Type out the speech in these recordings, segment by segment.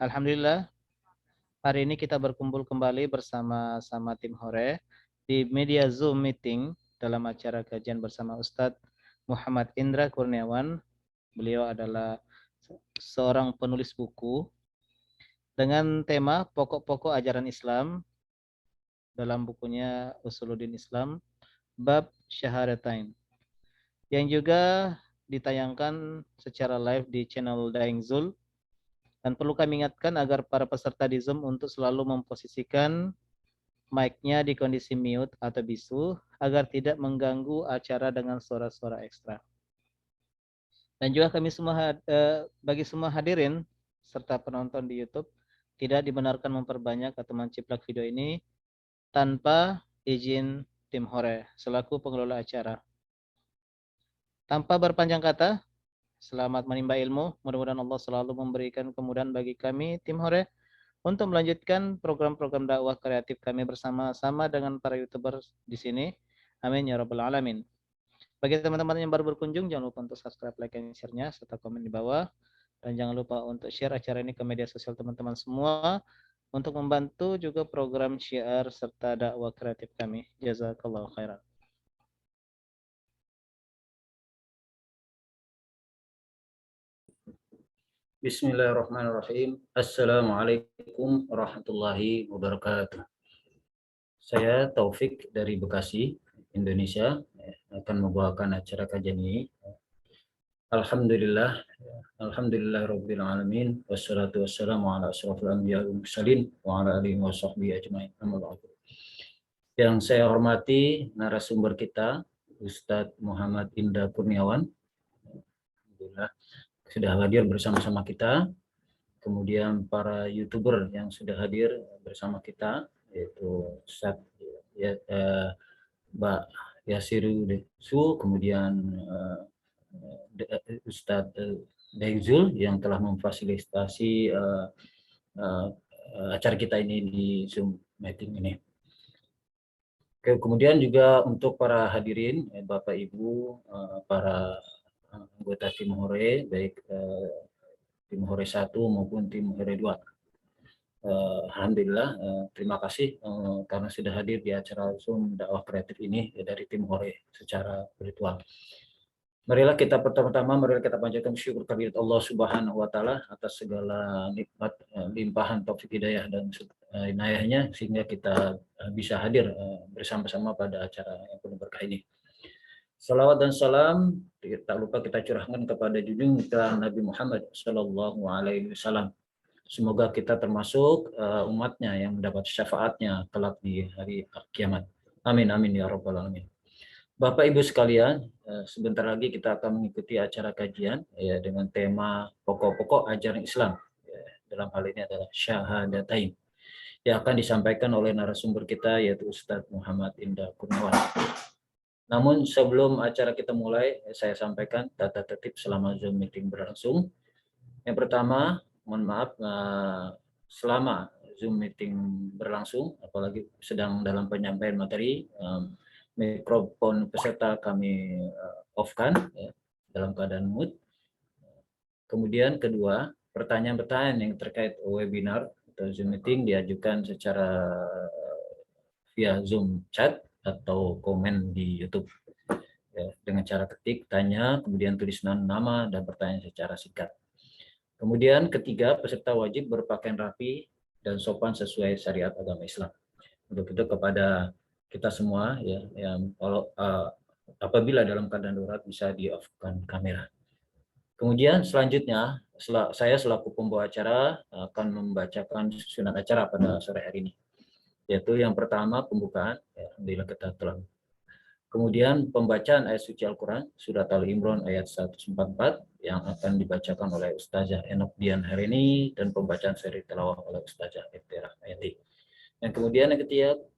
Alhamdulillah, hari ini kita berkumpul kembali bersama tim Hore di media Zoom meeting dalam acara kajian bersama Ustadz Muhammad Indra Kurniawan. Beliau adalah seorang penulis buku dengan tema pokok-pokok ajaran Islam dalam bukunya Usuluddin Islam bab Syahadatain, yang juga ditayangkan secara live di channel Daeng Zul. Dan perlu kami ingatkan agar para peserta di Zoom untuk selalu memposisikan mic-nya di kondisi mute atau bisu agar tidak mengganggu acara dengan suara-suara ekstra. Dan juga bagi semua hadirin serta penonton di YouTube tidak dibenarkan memperbanyak atau menciplak video ini tanpa izin tim Hore selaku pengelola acara. Tanpa berpanjang kata, selamat menimba ilmu. Mudah-mudahan Allah selalu memberikan kemudahan bagi kami tim Hore untuk melanjutkan program-program dakwah kreatif kami bersama-sama dengan para YouTuber di sini. Amin ya rabbal alamin. Bagi teman-teman yang baru berkunjung, jangan lupa untuk subscribe, like, dan share-nya serta komen di bawah. Dan jangan lupa untuk share acara ini ke media sosial teman-teman semua untuk membantu juga program syiar serta dakwah kreatif kami. Jazakallahu khairan. Bismillahirrahmanirrahim. Assalamualaikum warahmatullahi wabarakatuh. Saya Taufik dari Bekasi, Indonesia, akan membawakan acara kajian ini. Alhamdulillah, alhamdulillahirabbil alamin, wassalatu wassalamu ala asyrofil anbiya'i wal mursalin wa ala alihi wa sahbihi ajmain. Amma ba'du. Yang saya hormati narasumber kita, Ustadz Muhammad Indra Kurniawan. Alhamdulillah sudah hadir bersama-sama kita. Kemudian para YouTuber yang sudah hadir bersama kita, yaitu Ustadz Mbak Yasiru Desu, kemudian Ustadz Dengzul yang telah memfasilitasi acara kita ini di Zoom meeting ini. Kemudian juga untuk para hadirin, Bapak Ibu, para anggota tim Hore, baik tim Hore 1 maupun tim Hore 2. Alhamdulillah, terima kasih karena sudah hadir di acara Zoom dakwah kreatif ini dari tim Hore secara virtual. Marilah kita pertama-tama kita panjatkan syukur kehadirat Allah Subhanahu wa taala atas segala nikmat, limpahan taufik hidayah dan inayahnya sehingga kita bisa hadir bersama-sama pada acara yang penuh berkah ini. Salawat dan salam tak lupa kita curahkan kepada junjungan kita Nabi Muhammad Sallallahu Alaihi Wasallam. Semoga kita termasuk umatnya yang mendapat syafaatnya kelak di hari kiamat. Amin amin ya rabbal alamin. Bapak Ibu sekalian, sebentar lagi kita akan mengikuti acara kajian ya dengan tema pokok-pokok ajaran Islam. Ya, dalam hal ini adalah Syahadatain yang akan disampaikan oleh narasumber kita yaitu Ustadz Muhammad Indra Kurniawan. Namun sebelum acara kita mulai, saya sampaikan tata tertib selama Zoom meeting berlangsung. Yang pertama, mohon maaf selama Zoom meeting berlangsung, apalagi sedang dalam penyampaian materi, mikrofon peserta kami off-kan ya, dalam keadaan mute. Kemudian kedua, pertanyaan-pertanyaan yang terkait webinar atau Zoom meeting diajukan secara via Zoom chat atau komen di YouTube ya, dengan cara ketik, tanya, kemudian tulis nama dan pertanyaan secara singkat. Kemudian ketiga, peserta wajib berpakaian rapi dan sopan sesuai syariat agama Islam. Untuk itu kepada kita semua ya, yang kalau apabila dalam keadaan darurat bisa di-off-kan kamera. Kemudian selanjutnya saya selaku pembawa acara akan membacakan susunan acara pada sore hari ini. Yaitu yang pertama pembukaan, ya, alhamdulillah kita telah. Kemudian pembacaan ayat suci Al-Quran, Surat Al-Imran ayat 144 yang akan dibacakan oleh Ustazah Enok Dian hari ini dan pembacaan seri tilawah oleh Ustazah Iftira Ayati. Dan kemudian yang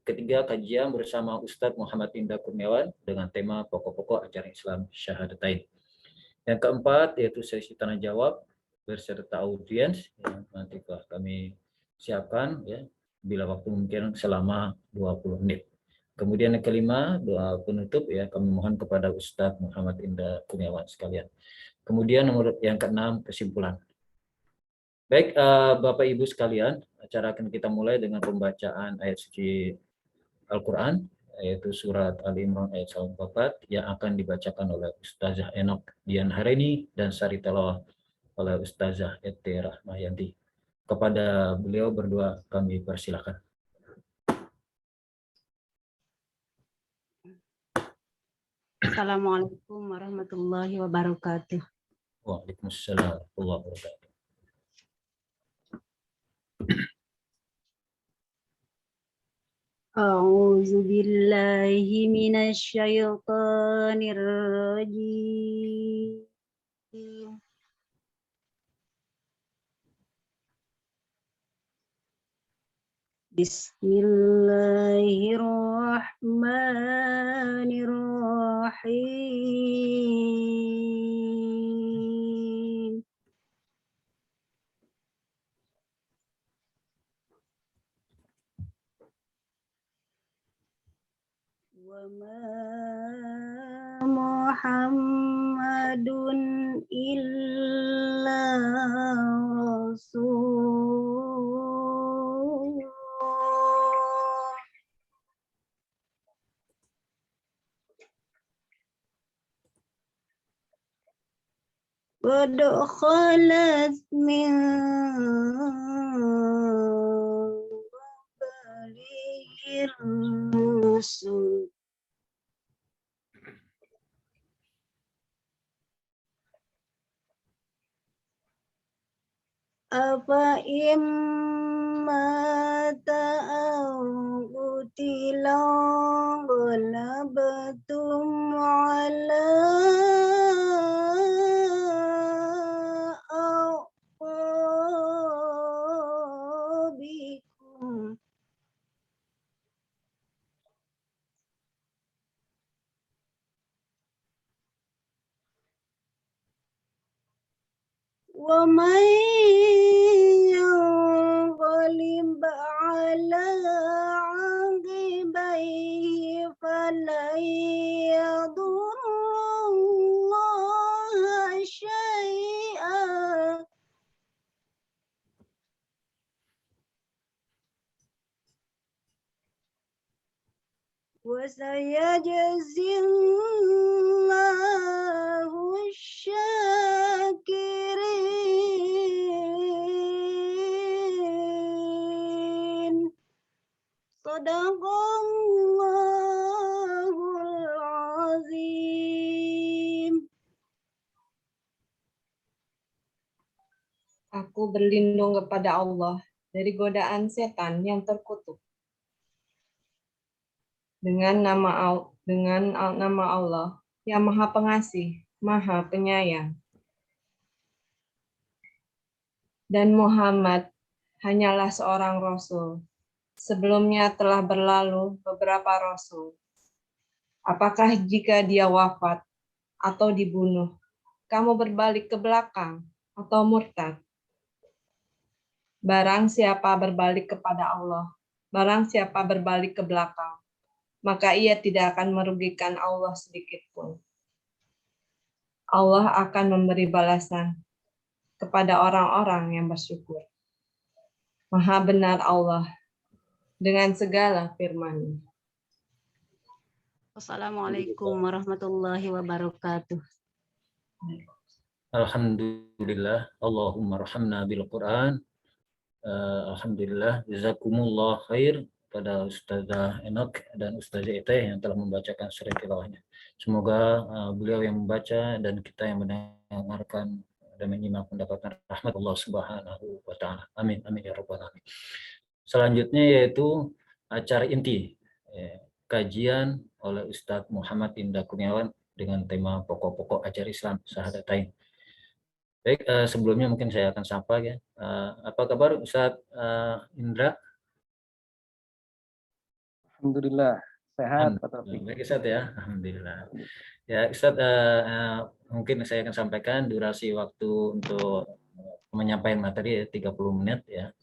ketiga kajian bersama Ustadz Muhammad Indra Kurniawan dengan tema pokok-pokok ajaran Islam Syahadatain. Yang keempat yaitu sesi tanya jawab beserta audiens yang nanti kami siapkan ya bila waktu mungkin selama 20 menit. Kemudian yang kelima doa penutup ya kami mohon kepada Ustadz Muhammad Indra Kurniawan sekalian. Kemudian nomor yang keenam kesimpulan. Baik, Bapak Ibu sekalian, acara akan kita mulai dengan pembacaan ayat suci Al-Quran, yaitu surat Ali Imran ayat 144 yang akan dibacakan oleh Ustazah Enok Dian Harini dan Sari Tilawah oleh Ustazah Ete Rahmayanti. Kepada beliau berdua kami persilakan. Assalamualaikum warahmatullahi wabarakatuh. Waalaikumsalam warahmatullahi wabarakatuh. A'udzu billahi minasy syaithanir rajim. Bismillahirrahmanirrahim. Wa ma Muhammadun illa rasul qad khalat min qablihir rusul apa imma ta'utila ghalabtum ala aqabikum wa may yanqalib ala aqibaihi falan yadurrullaha syai'an wa sayajzillahu syakirin. Shadaqallahul azim. Aku berlindung kepada Allah dari godaan setan yang terkutuk. Dengan nama Allah yang Maha Pengasih, Maha Penyayang. Dan Muhammad hanyalah seorang rasul. Sebelumnya telah berlalu beberapa rasul. Apakah jika dia wafat atau dibunuh, kamu berbalik ke belakang atau murtad? Barang siapa berbalik kepada Allah, barang siapa berbalik ke belakang, maka ia tidak akan merugikan Allah sedikit pun. Allah akan memberi balasan kepada orang-orang yang bersyukur. Maha benar Allah dengan segala firman-Nya. Wassalamualaikum warahmatullahi wabarakatuh. Alhamdulillah, Allahumma rahamna bil Quran. Alhamdulillah, jazakumullah khair pada Ustazah Enok dan Ustazah Ete yang telah membacakan surat tilawahnya. Semoga beliau yang membaca dan kita yang mendengarkan dan menyimak mendapatkan rahmat Allah Subhanahu wa taala. Amin amin ya rabbal alamin. Selanjutnya yaitu acara inti kajian oleh Ustadz Muhammad Indra Kurniawan dengan tema pokok-pokok ajaran Islam Syahadatain. Baik, sebelumnya mungkin saya akan sapa ya. Apa kabar Ustadz Indra? Alhamdulillah sehat Pak Taufik. Baik Ustadz ya, alhamdulillah. Ya Ustadz, mungkin saya akan sampaikan durasi waktu untuk menyampaikan materi 30 menit ya.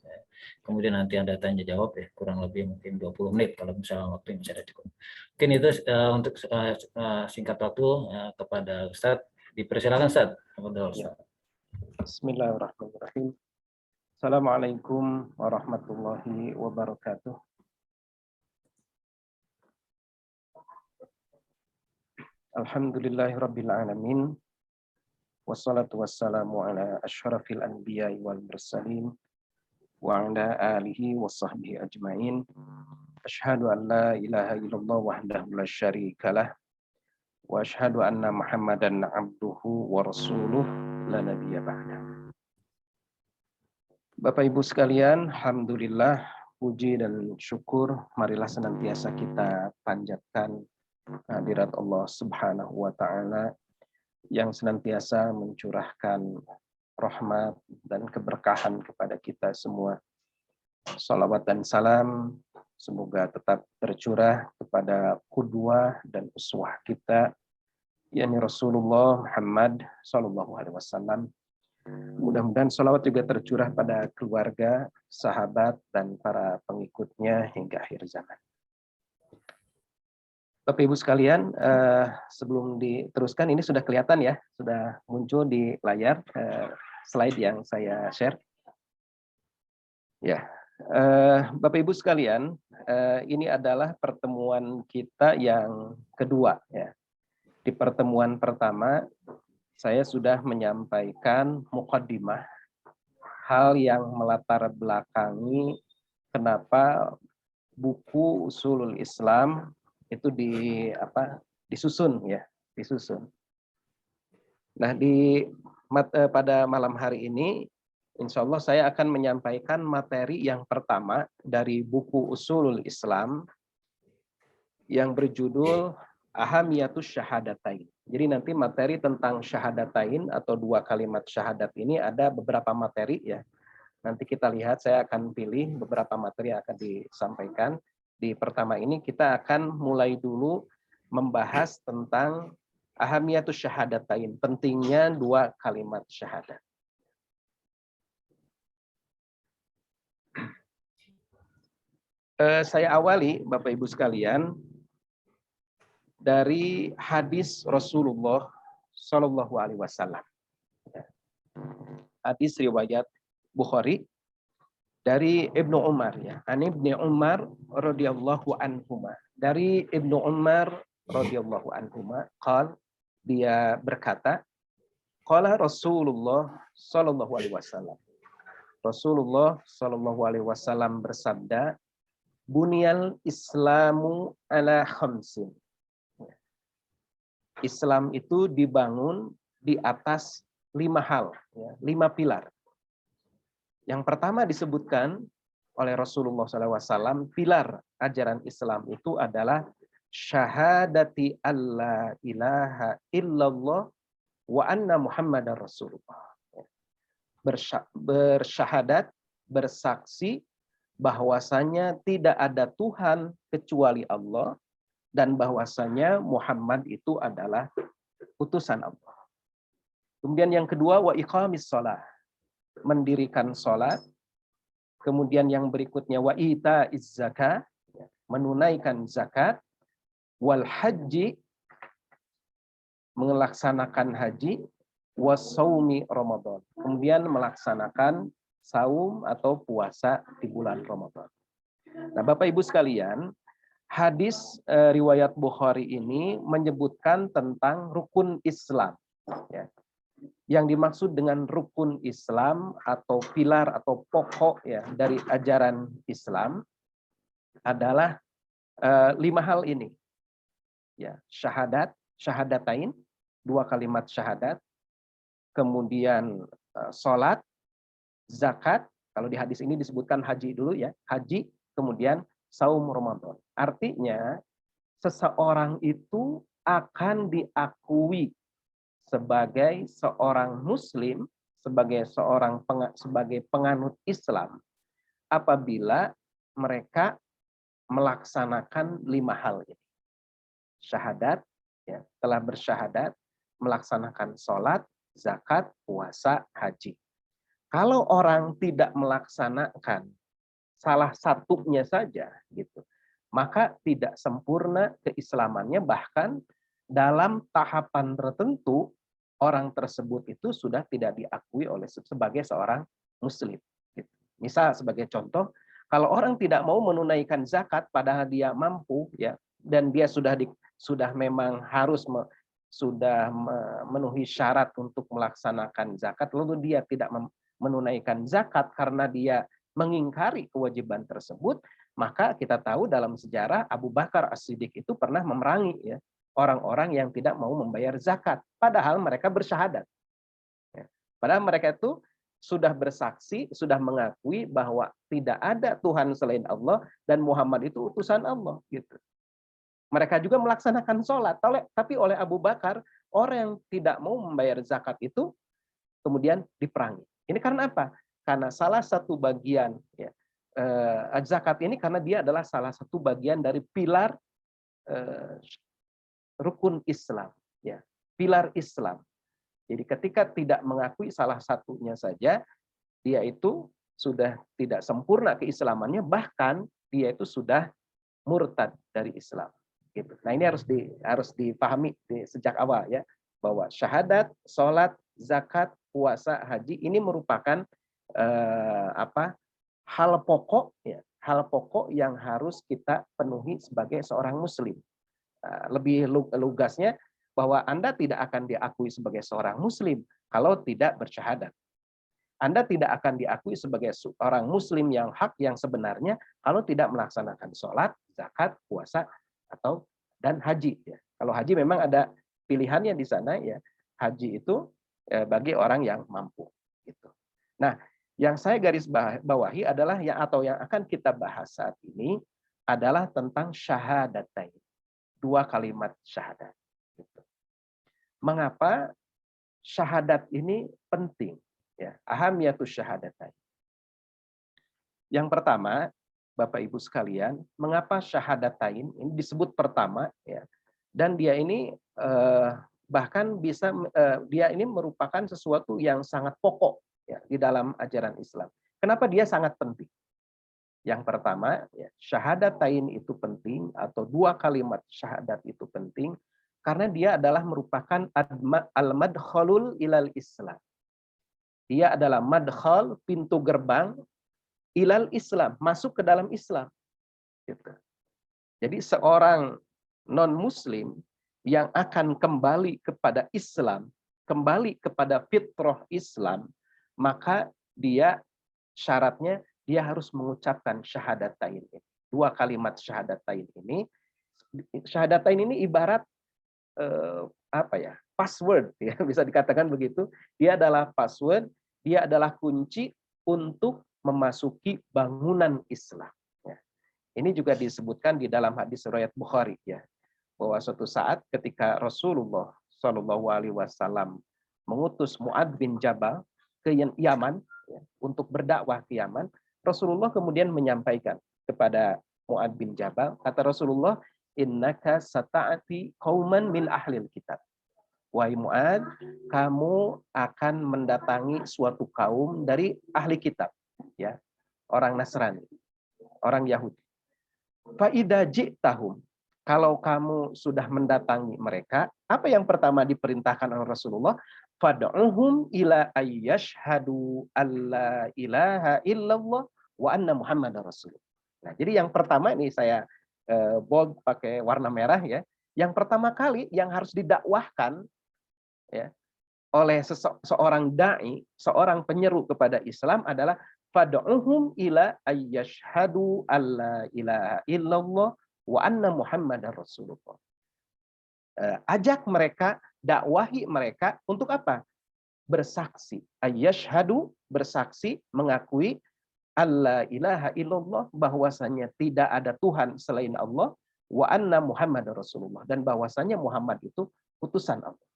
Kemudian nanti ada tanya jawab ya, kurang lebih mungkin 20 menit kalau misalnya waktu yang masih ada cukup. Mungkin itu untuk singkat waktu kepada Ustadz. Dipersilakan Ustadz. Bismillahirrahmanirrahim. Assalamualaikum warahmatullahi wabarakatuh. Alhamdulillahirabbil alamin. Wassalatu wassalamu ala asyrafil anbiya'i wal mursalin wa ala alihi wa sahbihi ajmain. Asyhadu an la ilaha illallah wahdahu la syarikalah wa asyhadu anna Muhammadan abduhu wa rasuluh la nabiyya ba'da. Bapak Ibu sekalian, alhamdulillah, puji dan syukur marilah senantiasa kita panjatkan hadirat Allah Subhanahu wa taala yang senantiasa mencurahkan rahmat dan keberkahan kepada kita semua. Salawat dan salam semoga tetap tercurah kepada qudwah dan uswah kita, yakni Rasulullah Muhammad sallallahu alaihi wasallam. Mudah-mudahan salawat juga tercurah pada keluarga, sahabat, dan para pengikutnya hingga akhir zaman. Bapak Ibu sekalian, sebelum diteruskan, ini sudah kelihatan ya, sudah muncul di layar slide yang saya share. Ya, Bapak Ibu sekalian, ini adalah pertemuan kita yang kedua. Ya. Di pertemuan pertama, saya sudah menyampaikan muqaddimah, hal yang melatar belakangi kenapa buku Ushulul Islam itu disusun. Nah, pada malam hari ini insya Allah saya akan menyampaikan materi yang pertama dari buku Ushulul Islam yang berjudul Ahamiyatus Syahadatain. Jadi nanti materi tentang syahadatain atau dua kalimat syahadat ini ada beberapa materi ya. Nanti kita lihat, saya akan pilih beberapa materi yang akan disampaikan. Di pertama ini kita akan mulai dulu membahas tentang ahamiyatus syahadatain, pentingnya dua kalimat syahadat. Saya awali Bapak Ibu sekalian dari hadis Rasulullah Shallallahu Alaihi Wasallam. Hadis riwayat Bukhari dari Ibnu Umar ya. An Ibnu Umar radhiyallahu anhuma. Dari Ibnu Umar radhiyallahu anhuma, dia berkata, qala Rasulullah sallallahu alaihi wasallam. Rasulullah sallallahu alaihi wasallam bersabda, bunyal Islamu ala khamsin. Islam itu dibangun di atas 5 hal, ya, 5 pilar. Yang pertama disebutkan oleh Rasulullah SAW, pilar ajaran Islam itu adalah syahadati alla ilaha illallah wa anna Muhammadar Rasulullah. Bersyahadat, bersaksi bahwasanya tidak ada Tuhan kecuali Allah dan bahwasanya Muhammad itu adalah utusan Allah. Kemudian yang kedua, wa iqamis shalah, mendirikan salat. Kemudian yang berikutnya wa itaiz zakah, menunaikan zakat, wal haji, melaksanakan haji, wasaumi Ramadan, kemudian melaksanakan saum atau puasa di bulan Ramadan. Nah, Bapak Ibu sekalian, hadis riwayat Bukhari ini menyebutkan tentang rukun Islam. Ya. Yang dimaksud dengan rukun Islam atau pilar atau pokok ya dari ajaran Islam adalah 5 hal ini. Ya, syahadatain, 2 kalimat syahadat, kemudian sholat, zakat, kalau di hadis ini disebutkan haji dulu ya, haji, kemudian saum Ramadan. Artinya seseorang itu akan diakui sebagai seorang muslim, sebagai penganut Islam apabila mereka melaksanakan 5 hal ini. Syahadat, ya, telah bersyahadat, melaksanakan sholat, zakat, puasa, haji. Kalau orang tidak melaksanakan salah satunya saja, gitu, maka tidak sempurna keislamannya, bahkan dalam tahapan tertentu orang tersebut itu sudah tidak diakui oleh sebagai seorang muslim. Gitu. Misal sebagai contoh, kalau orang tidak mau menunaikan zakat padahal dia mampu ya, dan dia sudah memang harus memenuhi syarat untuk melaksanakan zakat, lalu dia tidak menunaikan zakat karena dia mengingkari kewajiban tersebut, maka kita tahu dalam sejarah Abu Bakar As-Siddiq itu pernah memerangi ya orang-orang yang tidak mau membayar zakat, padahal mereka bersyahadat. Ya. Padahal mereka itu sudah bersaksi, sudah mengakui bahwa tidak ada Tuhan selain Allah dan Muhammad itu utusan Allah. Gitu. Mereka juga melaksanakan sholat, tapi oleh Abu Bakar, orang yang tidak mau membayar zakat itu kemudian diperangi. Ini karena apa? Karena salah satu bagian ya, zakat ini karena dia adalah salah satu bagian dari pilar rukun Islam. Ya, pilar Islam. Jadi ketika tidak mengakui salah satunya saja, dia itu sudah tidak sempurna keislamannya, bahkan dia itu sudah murtad dari Islam. Gitu. Nah ini harus dipahami sejak awal ya, bahwa syahadat, sholat, zakat, puasa, haji ini merupakan hal pokok ya, hal pokok yang harus kita penuhi sebagai seorang Muslim. Lebih lugasnya, bahwa Anda tidak akan diakui sebagai seorang Muslim kalau tidak bersyahadat. Anda tidak akan diakui sebagai seorang Muslim yang hak yang sebenarnya kalau tidak melaksanakan sholat, zakat, puasa, dan haji. Ya. Kalau haji memang ada pilihannya di sana ya. Haji itu bagi orang yang mampu. Gitu. Nah, yang saya garis bawahi adalah yang akan kita bahas saat ini adalah tentang syahadatain. 2 kalimat syahadat. Mengapa syahadat ini penting? Ya, ahamiyatus syahadatain. Yang pertama, Bapak Ibu sekalian, mengapa syahadatain ini disebut pertama? Ya, dan dia ini bahkan dia ini merupakan sesuatu yang sangat pokok ya, di dalam ajaran Islam. Kenapa dia sangat penting? Yang pertama, ya, syahadatain itu penting atau 2 kalimat syahadat itu penting karena dia adalah merupakan al-madkhalul ilal Islam. Dia adalah madkhal, pintu gerbang ilal Islam, masuk ke dalam Islam. Gitu. Jadi seorang non-Muslim yang akan kembali kepada Islam, kembali kepada fitrah Islam, maka dia syaratnya dia harus mengucapkan syahadatain ini. 2 kalimat syahadatain ini. Syahadatain ini ibarat password ya, bisa dikatakan begitu. Dia adalah password, dia adalah kunci untuk memasuki bangunan Islam ya. Ini juga disebutkan di dalam hadis riwayat Bukhari ya, bahwa suatu saat ketika Rasulullah Shallallahu alaihi wasallam mengutus Mu'adz bin Jabal ke Yaman ya, untuk berdakwah ke Yaman, Rasulullah kemudian menyampaikan kepada Mu'adz bin Jabal, kata Rasulullah, innaka sata'ati qauman min ahlil kitab. Wahai Mu'adz, kamu akan mendatangi suatu kaum dari ahli kitab, ya, orang Nasrani, orang Yahudi. Fa idza ji'tahum, kalau kamu sudah mendatangi mereka, apa yang pertama diperintahkan oleh Rasulullah? Fad'uhum ila ayyashhadu alla ilaha illallah wa anna Muhammadar Rasulullah. Nah, jadi yang pertama ini saya bold pakai warna merah ya. Yang pertama kali yang harus didakwahkan ya oleh seorang dai, seorang penyeru kepada Islam adalah fad'uhum ila ayyashhadu alla ilaha illallah wa anna Muhammadar Rasulullah. Ajak mereka, dakwahi mereka untuk apa? Bersaksi. Ayyashhadu, bersaksi, mengakui alla ilaha illallah, bahwasanya tidak ada Tuhan selain Allah, wa anna Muhammadar Rasulullah, dan bahwasanya Muhammad itu utusan Allah.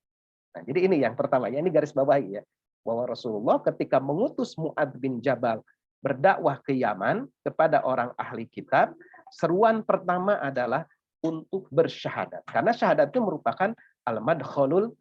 Nah, jadi ini yang pertama ya, ini garis bawahi ya, bahwa Rasulullah ketika mengutus Mu'adz bin Jabal berdakwah ke Yaman kepada orang ahli kitab, seruan pertama adalah untuk bersyahadat. Karena syahadat itu merupakan al-madkhulu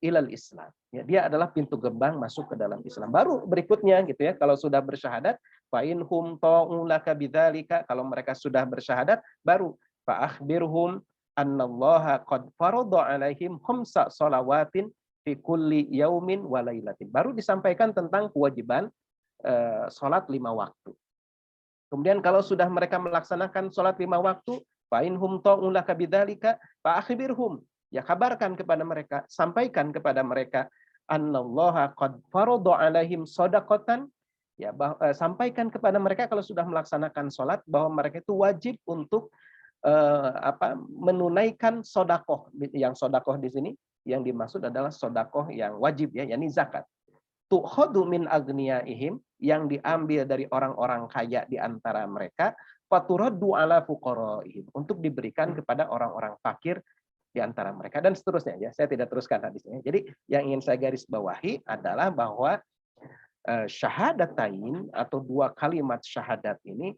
ilal Islam. Ya, dia adalah pintu gerbang masuk ke dalam Islam. Baru berikutnya gitu ya, kalau sudah bersyahadat, fa in hum ta'u laka bidzalika, kalau mereka sudah bersyahadat, baru fa akhbirhum annallaha qad farada alaihim khamsa shalawatin fi kulli yaumin wa lailatin. Baru disampaikan tentang kewajiban sholat 5 waktu. Kemudian kalau sudah mereka melaksanakan sholat 5 waktu, fa in hum ta'un laka bidzalika fa akhbirhum, ya kabarkan kepada mereka, sampaikan kepada mereka, annallaha qad farada alaihim shadaqatan, ya sampaikan kepada mereka kalau sudah melaksanakan sholat bahwa mereka itu wajib untuk menunaikan sodakoh. Yang sodakoh di sini yang dimaksud adalah sodakoh yang wajib, ya, yakni zakat. Tu'khadhu min agniyaihim, yang diambil dari orang-orang kaya di antara mereka, faturaddu ala fuqaraihim, untuk diberikan kepada orang-orang fakir di antara mereka, dan seterusnya, ya. Saya tidak teruskan hadisnya. Jadi yang ingin saya garis bawahi adalah bahwa syahadatain atau 2 kalimat syahadat ini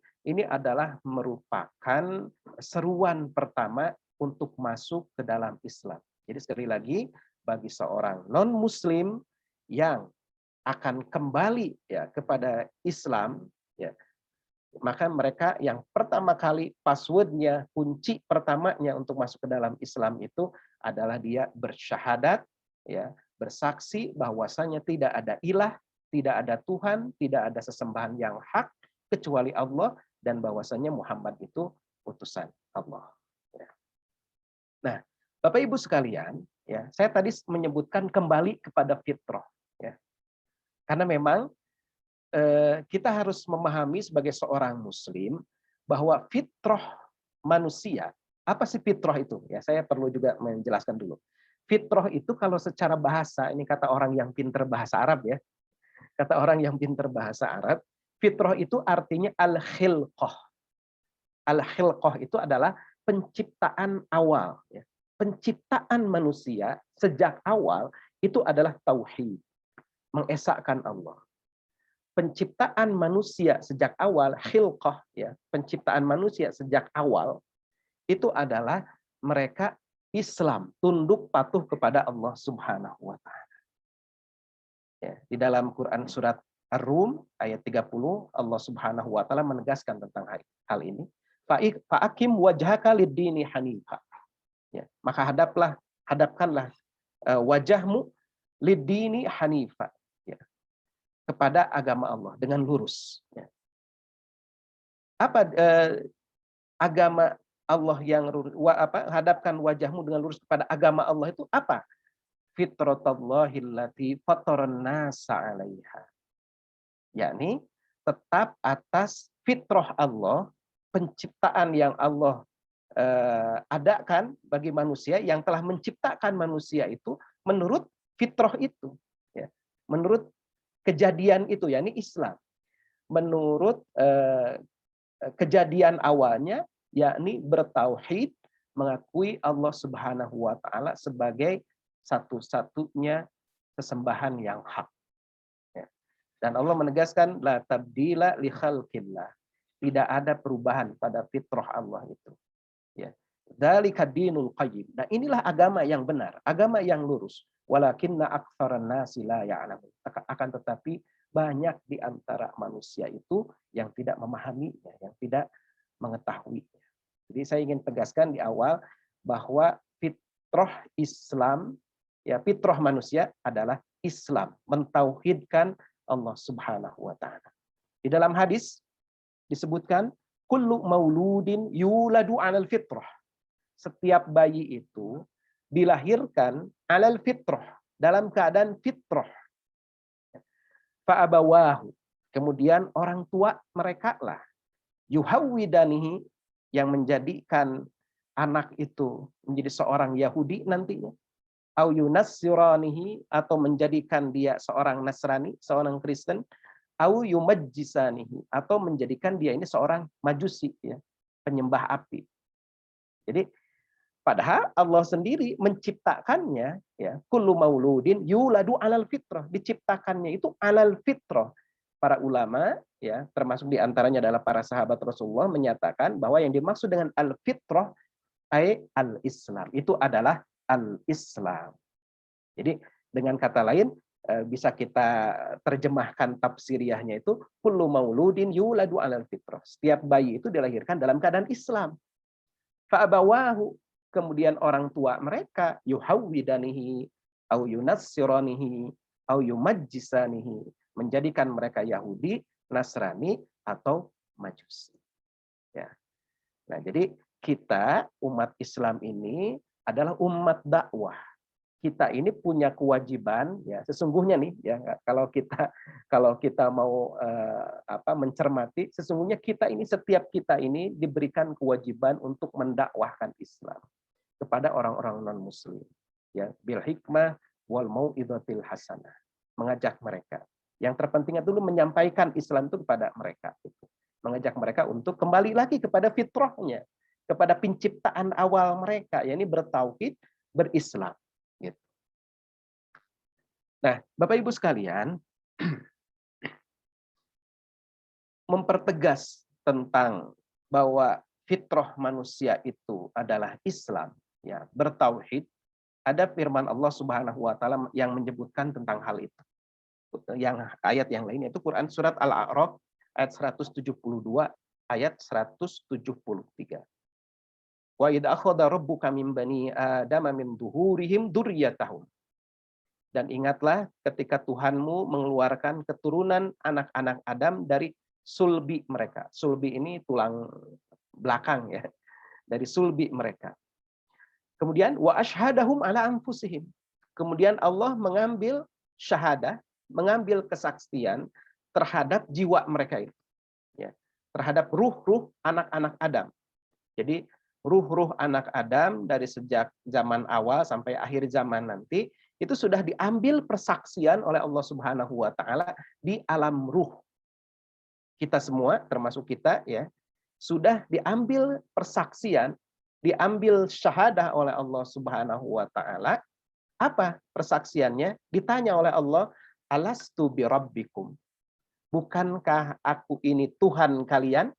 adalah merupakan seruan pertama untuk masuk ke dalam Islam. Jadi sekali lagi, bagi seorang non-muslim yang akan kembali, ya, kepada Islam, ya, maka mereka yang pertama kali passwordnya, kunci pertamanya untuk masuk ke dalam Islam itu adalah dia bersyahadat, ya, bersaksi bahwasanya tidak ada ilah, tidak ada Tuhan, tidak ada sesembahan yang hak kecuali Allah, dan bahwasanya Muhammad itu utusan Allah. Ya. Nah, Bapak Ibu sekalian, ya, saya tadi menyebutkan kembali kepada fitrah, ya. Karena memang kita harus memahami sebagai seorang muslim bahwa fitrah manusia, apa sih fitrah itu? Ya, saya perlu juga menjelaskan dulu. Fitrah itu kalau secara bahasa, ini kata orang yang pinter bahasa Arab, ya. Kata orang yang pinter bahasa Arab, fitrah itu artinya al-khilqah. Al-khilqah itu adalah penciptaan awal, ya. Penciptaan manusia sejak awal itu adalah tauhid, mengesahkan Allah. Penciptaan manusia sejak awal, khilqah, ya, penciptaan manusia sejak awal itu adalah mereka Islam, tunduk patuh kepada Allah Subhanahu wa taala. Ya, di dalam Quran surat Ar-Rum ayat 30 Allah Subhanahu wa taala menegaskan tentang hal ini. Fa'akim wajhaka lid-dini hanifa. Ya, maka hadapkanlah wajahmu lid-dini hanifa, ya, kepada agama Allah dengan lurus. Ya. Apa agama Allah yang lurus? Hadapkan wajahmu dengan lurus kepada agama Allah itu apa? Fitratallahi fataran nasa 'alaiha. Yakni tetap atas fitrah Allah, penciptaan yang Allah adakan bagi manusia, yang telah menciptakan manusia itu menurut fitrah itu, ya. Menurut kejadian itu, yakni Islam. Menurut kejadian awalnya, yakni bertauhid, mengakui Allah Subhanahu wa taala sebagai satu-satunya sesembahan yang hak. Ya. Dan Allah menegaskan la tabdila li khalqillah. Tidak ada perubahan pada fitrah Allah itu. Ya. Dzalika dinul qayyim. Nah, inilah agama yang benar, agama yang lurus. Walakinna aktsaran nasi la ya'lamun. Akan tetapi banyak di antara manusia itu yang tidak memahaminya, yang tidak mengetahuinya. Jadi saya ingin tegaskan di awal bahwa fitrah Islam, ya, fitrah manusia adalah Islam, mentauhidkan Allah Subhanahu wa taala. Di dalam hadis disebutkan kullu mauludin yuladu 'alal fitrah. Setiap bayi itu dilahirkan 'alal fitrah, dalam keadaan fitrah. Fa abawahu, kemudian orang tua mereka lah yuhawwidanihi, yang menjadikan anak itu menjadi seorang Yahudi nantinya, au yunassiranihi, atau menjadikan dia seorang Nasrani, seorang Kristen, au yumajjisanihi, atau menjadikan dia ini seorang Majusi, ya, penyembah api. Jadi padahal Allah sendiri menciptakannya, ya, kullu mauludin yuladu 'alal fitrah, diciptakannya itu 'alal fitrah. Para ulama, ya, termasuk di antaranya adalah para sahabat Rasulullah, menyatakan bahwa yang dimaksud dengan al-fitrah ay al-Islam, itu adalah al-Islam. Jadi dengan kata lain bisa kita terjemahkan tafsiriahnya itu kullu mauludin yuladu 'alal fitrah. Setiap bayi itu dilahirkan dalam keadaan Islam. Fa abawahu, kemudian orang tua mereka yuhawwidanihi au yunassiranihi au yumajjisanihi, menjadikan mereka Yahudi, Nasrani, atau Majusi. Ya. Nah, jadi kita umat Islam ini adalah umat dakwah. Kita ini punya kewajiban, ya sesungguhnya nih, ya kalau kita mau mencermati, sesungguhnya setiap kita ini diberikan kewajiban untuk mendakwahkan Islam kepada orang-orang non Muslim, ya bil hikmah wal mau'izatil hasanah, mengajak mereka. Yang terpentingnya dulu menyampaikan Islam itu kepada mereka, mengajak mereka untuk kembali lagi kepada fitrahnya, kepada penciptaan awal mereka, yakni bertauhid, berislam. Gitu. Nah, Bapak Ibu sekalian, mempertegas tentang bahwa fitrah manusia itu adalah Islam, ya, bertauhid. Ada firman Allah Subhanahu wa taala yang menyebutkan tentang hal itu. Yang ayat yang lain yaitu Quran surat Al-A'raf ayat 172 ayat 173. Wa idh akhadha rabbuka min bani adama min duhurihim dzurriyyatahum. Dan ingatlah ketika Tuhanmu mengeluarkan keturunan anak-anak Adam dari sulbi mereka. Sulbi ini tulang belakang, ya. Dari sulbi mereka. Kemudian wa asyhadahum ala anfusihim. Kemudian Allah mengambil syahadah, mengambil kesaksian terhadap jiwa mereka itu. Ya, terhadap ruh-ruh anak-anak Adam. Jadi ruh-ruh anak Adam dari sejak zaman awal sampai akhir zaman nanti itu sudah diambil persaksian oleh Allah Subhanahu wa taala di alam ruh. Kita semua termasuk kita, ya, sudah diambil persaksian, diambil syahadah oleh Allah Subhanahu wa taala. Apa persaksiannya? Ditanya oleh Allah, alastu bi rabbikum. Bukankah aku ini Tuhan kalian?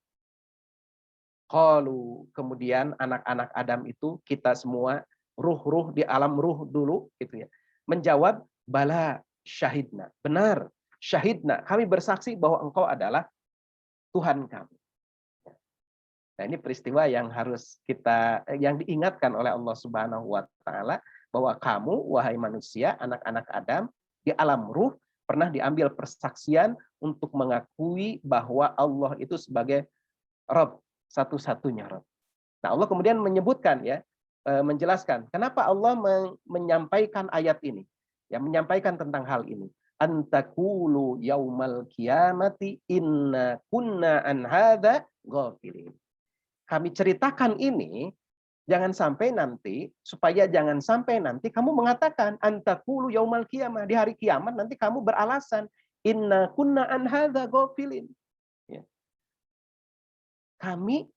Qalu, kemudian anak-anak Adam itu, kita semua ruh-ruh di alam ruh dulu gitu, ya, menjawab, bala syahidna. Benar, syahidna, kami bersaksi bahwa engkau adalah Tuhan kami. Nah, ini peristiwa yang harus yang diingatkan oleh Allah Subhanahu wa taala, bahwa kamu wahai manusia, anak-anak Adam, di alam ruh pernah diambil persaksian untuk mengakui bahwa Allah itu sebagai Rabb, satu-satunya Rabb. Nah, Allah kemudian menyebutkan, ya, menjelaskan kenapa Allah menyampaikan ayat ini, ya, menyampaikan tentang hal ini. Antakulu yaumal kiamati inna kunna an hadza ghafilin. Kami ceritakan ini supaya jangan sampai nanti kamu mengatakan antakulu yaumal qiyamah, di hari kiamat nanti kamu beralasan inna kunna an hadza ghafilin. Ya.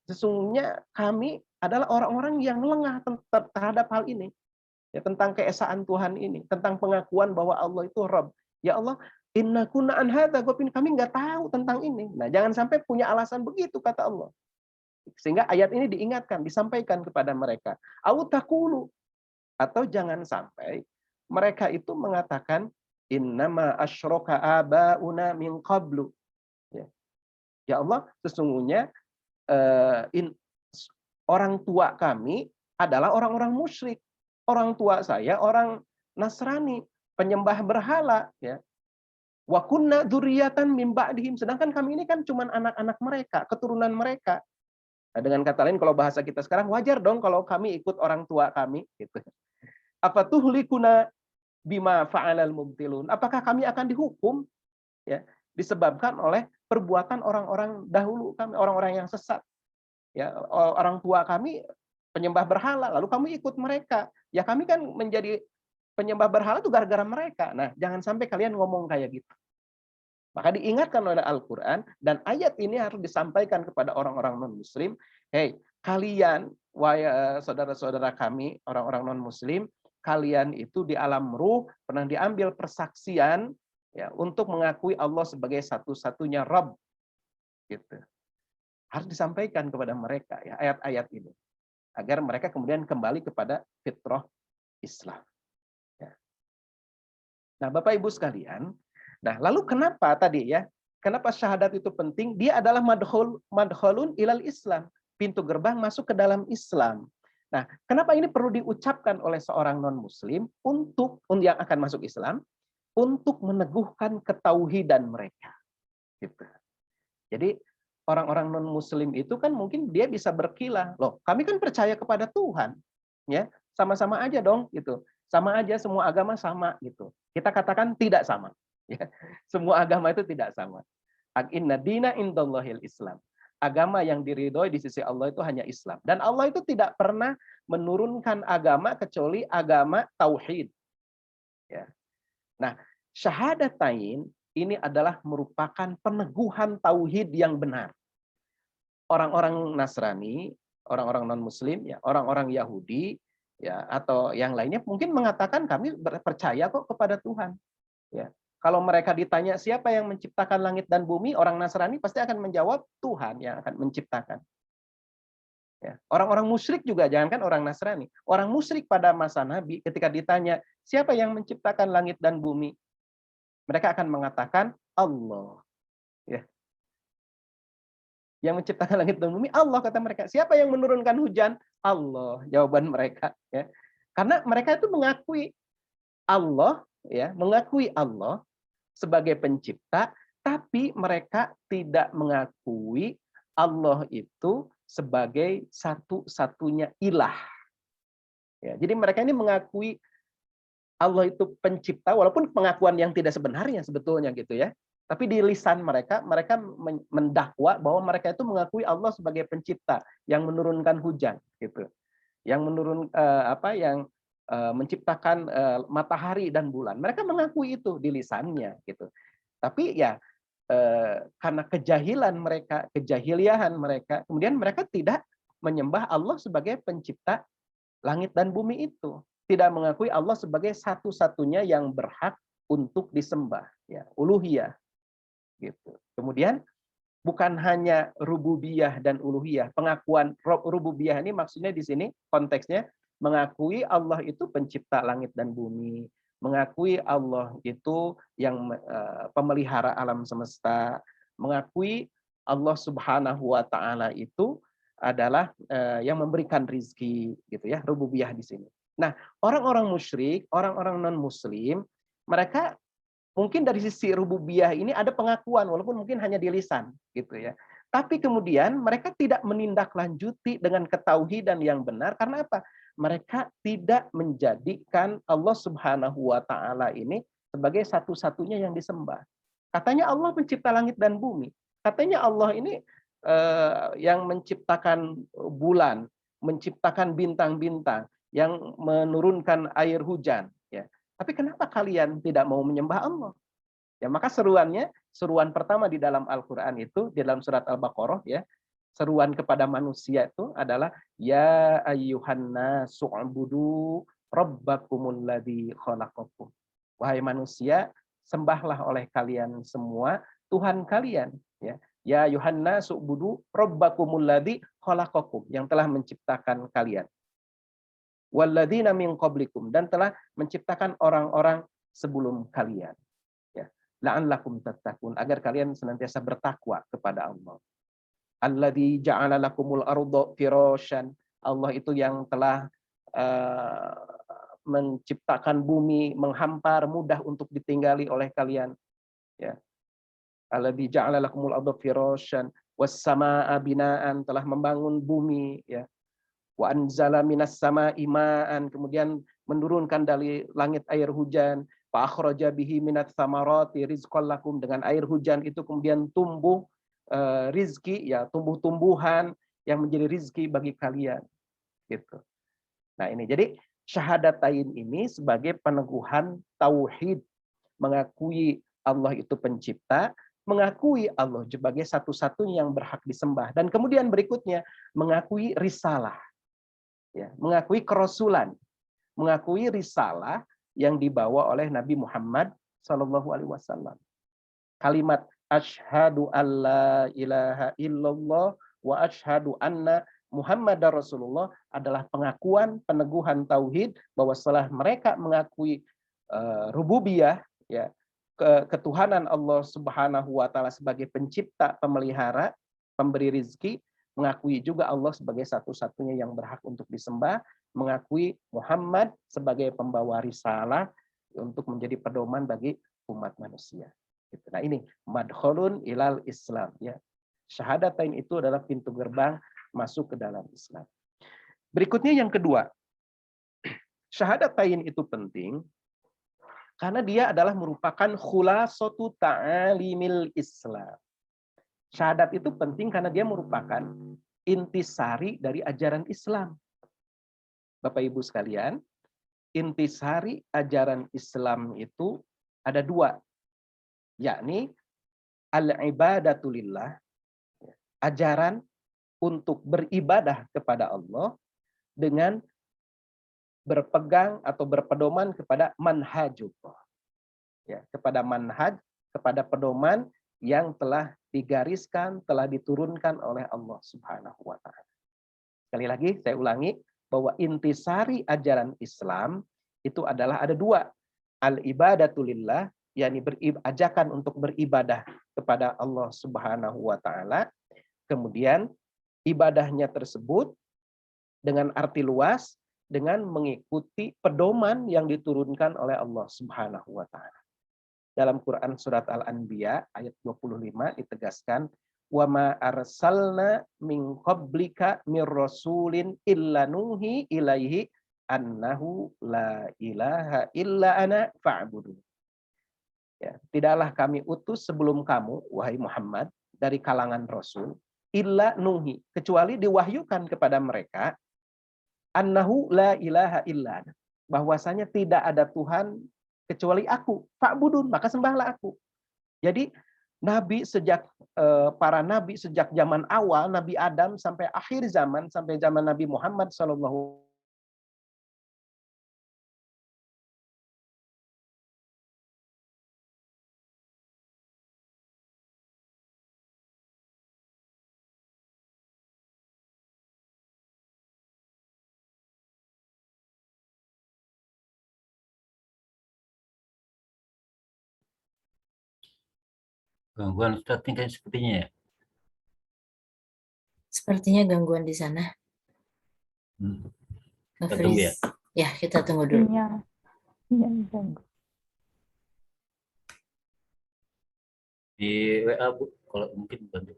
Sesungguhnya kami adalah orang-orang yang lengah terhadap hal ini. Ya, tentang keesaan Tuhan ini, tentang pengakuan bahwa Allah itu Rabb. Ya Allah, inna kunna an hadza ghafilin, kami nggak tahu tentang ini. Nah, jangan sampai punya alasan begitu, kata Allah. Sehingga ayat ini diingatkan, disampaikan kepada mereka. Au taqulu, atau jangan sampai mereka itu mengatakan innama asyraka abauna min qablu. Ya Allah, sesungguhnya orang tua kami adalah orang-orang musyrik. Orang tua saya orang Nasrani, penyembah berhala, ya. Wa kunna dzurriyyatan min ba'dihim, sedangkan kami ini kan cuma anak-anak mereka, keturunan mereka. Nah, dengan kata lain, kalau bahasa kita sekarang, wajar dong kalau kami ikut orang tua kami, gitu. Apa tuhlikuna bima fa'alal mubtilun? Apakah kami akan dihukum, ya, disebabkan oleh perbuatan orang-orang dahulu kami, orang-orang yang sesat, ya, orang tua kami penyembah berhala, lalu kami ikut mereka, ya kami kan menjadi penyembah berhala itu gara-gara mereka. Nah, jangan sampai kalian ngomong kayak gitu. Maka diingatkan oleh Al-Quran, dan ayat ini harus disampaikan kepada orang-orang non-muslim. Hei, kalian, saudara-saudara kami, orang-orang non-muslim, kalian itu di alam ruh pernah diambil persaksian, ya, untuk mengakui Allah sebagai satu-satunya Rabb. Gitu. Harus disampaikan kepada mereka, ya, ayat-ayat ini. Agar mereka kemudian kembali kepada fitrah Islam. Ya. Nah, Bapak Ibu sekalian, nah, lalu kenapa tadi, ya? Kenapa syahadat itu penting? Dia adalah madkhulun ilal Islam, pintu gerbang masuk ke dalam Islam. Nah, kenapa ini perlu diucapkan oleh seorang non-muslim untuk yang akan masuk Islam? untuk meneguhkan ketauhidan mereka. Gitu. Jadi orang-orang non-Muslim itu kan mungkin dia bisa berkilah, loh, kami kan percaya kepada Tuhan, ya, sama-sama aja dong, gitu, sama aja, semua agama sama, gitu. Kita katakan tidak sama, ya, semua agama itu tidak sama. Inna dina indallahil Islam. Agama yang diridhoi di sisi Allah itu hanya Islam. Dan Allah itu tidak pernah menurunkan agama kecuali agama tauhid. Ya. Nah, syahadatain ini adalah merupakan peneguhan tauhid yang benar. Orang-orang Nasrani, orang-orang non-Muslim, ya, orang-orang Yahudi, ya, atau yang lainnya mungkin mengatakan kami percaya kok kepada Tuhan. Ya. Kalau mereka ditanya siapa yang menciptakan langit dan bumi, orang Nasrani pasti akan menjawab Tuhan yang akan menciptakan. Ya. Orang-orang musyrik juga, jangankan orang Nasrani, orang musyrik pada masa Nabi ketika ditanya siapa yang menciptakan langit dan bumi, mereka akan mengatakan Allah. Ya. Yang menciptakan langit dan bumi Allah, kata mereka. Siapa yang menurunkan hujan? Allah, jawaban mereka. Ya. Karena mereka itu mengakui Allah, ya, mengakui Allah sebagai pencipta, tapi mereka tidak mengakui Allah itu sebagai satu-satunya ilah. Ya, jadi mereka ini mengakui Allah itu pencipta, walaupun pengakuan yang tidak sebenarnya sebetulnya gitu ya. Tapi di lisan mereka, mereka mendakwa bahwa mereka itu mengakui Allah sebagai pencipta yang menurunkan hujan, gitu, yang menciptakan matahari dan bulan. Mereka mengakui itu di lisannya, gitu. Tapi ya karena kejahilan mereka, kejahiliahan mereka, kemudian mereka tidak menyembah Allah sebagai pencipta langit dan bumi itu. Tidak mengakui Allah sebagai satu-satunya yang berhak untuk disembah, ya, uluhiyah, gitu. Kemudian bukan hanya rububiyah dan uluhiyah. Pengakuan rububiyah ini maksudnya di sini konteksnya mengakui Allah itu pencipta langit dan bumi, mengakui Allah itu yang pemelihara alam semesta, mengakui Allah Subhanahu wa taala itu adalah yang memberikan rizki, gitu ya, rububiyah di sini. Nah, orang-orang musyrik, orang-orang non-muslim, mereka mungkin dari sisi rububiyah ini ada pengakuan walaupun mungkin hanya di lisan, gitu ya. Tapi kemudian mereka tidak menindaklanjuti dengan ketauhidan yang benar karena apa? Mereka tidak menjadikan Allah Subhanahu wa taala ini sebagai satu-satunya yang disembah. Katanya Allah pencipta langit dan bumi. Katanya Allah ini yang menciptakan bulan, menciptakan bintang-bintang, yang menurunkan air hujan, ya. Tapi kenapa kalian tidak mau menyembah Allah? Ya, maka seruan pertama di dalam Al-Qur'an itu di dalam surat Al-Baqarah, ya. Seruan kepada manusia itu adalah ya ayyuhan nasu ubudu rabbakumul ladzi khalaqakum. Wahai manusia, sembahlah oleh kalian semua Tuhan kalian, ya. Ya ayyuhan nasu ubudu rabbakumul ladzi khalaqakum, yang telah menciptakan kalian. Walladzina min qablikum, dan telah menciptakan orang-orang sebelum kalian, ya, la'allakum tattaqun, agar kalian senantiasa bertakwa kepada Allah. Alladzi ja'ala lakumul arda firasyan, Allah itu yang telah menciptakan bumi menghampar, mudah untuk ditinggali oleh kalian, ya. Alladzi ja'ala lakumul arda firasyan was samaa'a binaan, telah membangun bumi, ya. Wa anzala minas sama'i ma'an, kemudian menurunkan dari langit air hujan, fa akhraja bihi minats samarati rizqan lakum, dengan air hujan itu kemudian tumbuh rizki, ya, tumbuh-tumbuhan yang menjadi rizki bagi kalian, gitu. Nah, ini jadi syahadatain ini sebagai peneguhan tauhid, mengakui Allah itu pencipta, mengakui Allah sebagai satu-satunya yang berhak disembah, dan kemudian berikutnya mengakui risalah, ya, mengakui kerasulan, mengakui risalah yang dibawa oleh Nabi Muhammad SAW. Kalimat asyhadu alla ilaha illallah wa asyhadu anna Muhammadar Rasulullah adalah pengakuan, peneguhan tauhid, bahwa setelah mereka mengakui rububiyah, ya, ketuhanan Allah Subhanahu wa taala sebagai pencipta, pemelihara, pemberi rizki, mengakui juga Allah sebagai satu-satunya yang berhak untuk disembah, mengakui Muhammad sebagai pembawa risalah, untuk menjadi pedoman bagi umat manusia. Gitu. Nah ini madkhulun ilal Islam ya. Syahadatain itu adalah pintu gerbang masuk ke dalam Islam. Berikutnya yang kedua, syahadatain itu penting karena dia adalah merupakan khulasatu ta'alimil Islam. Syahadat itu penting karena dia merupakan intisari dari ajaran Islam. Bapak Ibu sekalian, intisari ajaran Islam itu ada dua, yakni al-ibadatulillah, ajaran untuk beribadah kepada Allah dengan berpegang atau berpedoman kepada manhajullah. Ya, kepada manhaj, kepada pedoman yang telah digariskan, telah diturunkan oleh Allah Subhanahu wa taala. Sekali lagi saya ulangi bahwa intisari ajaran Islam itu adalah ada dua. Al-ibadatulillah, yakni ajakan untuk beribadah kepada Allah Subhanahu wa taala. Kemudian ibadahnya tersebut dengan arti luas dengan mengikuti pedoman yang diturunkan oleh Allah Subhanahu wa taala. Dalam Quran surat Al-Anbiya ayat 25 ditegaskan, "Wa ma arsalna min qablika mir rasulin illa nuhi ilaihi annahu la ilaha illa ana fa'budun." Ya, tidaklah kami utus sebelum kamu wahai Muhammad dari kalangan rasul illa nuhi, kecuali diwahyukan kepada mereka annahu la ilaha illa ana, bahwasanya tidak ada Tuhan kecuali aku, fa'budun, maka sembahlah aku. Jadi nabi sejak para nabi sejak zaman awal Nabi Adam sampai akhir zaman sampai zaman Nabi Muhammad sallallahu Gangguan Ustaz ini kan sepertinya ya. Sepertinya gangguan di sana. Kita tunggu ya. Ya, kita tunggu dulu. Iya, iya, ganggu. Di WA Bu, kalau mungkin bantu.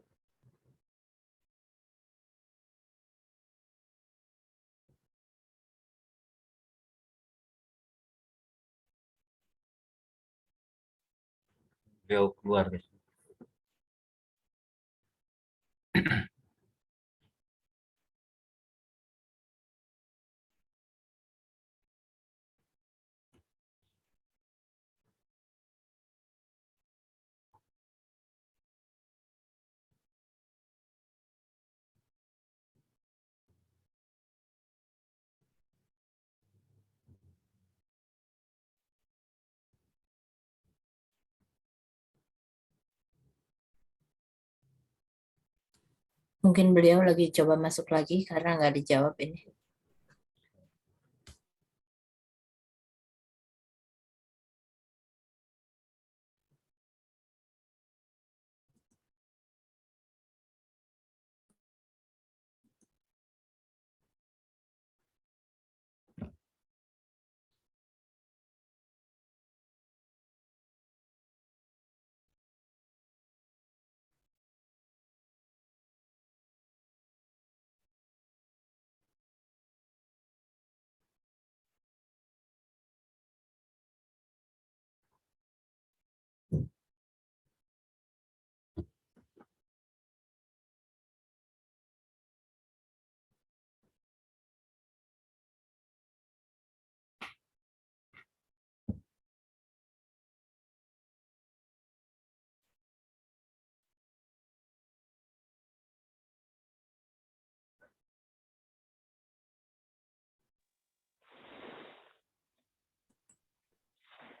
Beliau keluar guys. Mungkin beliau lagi coba masuk lagi karena nggak dijawab ini.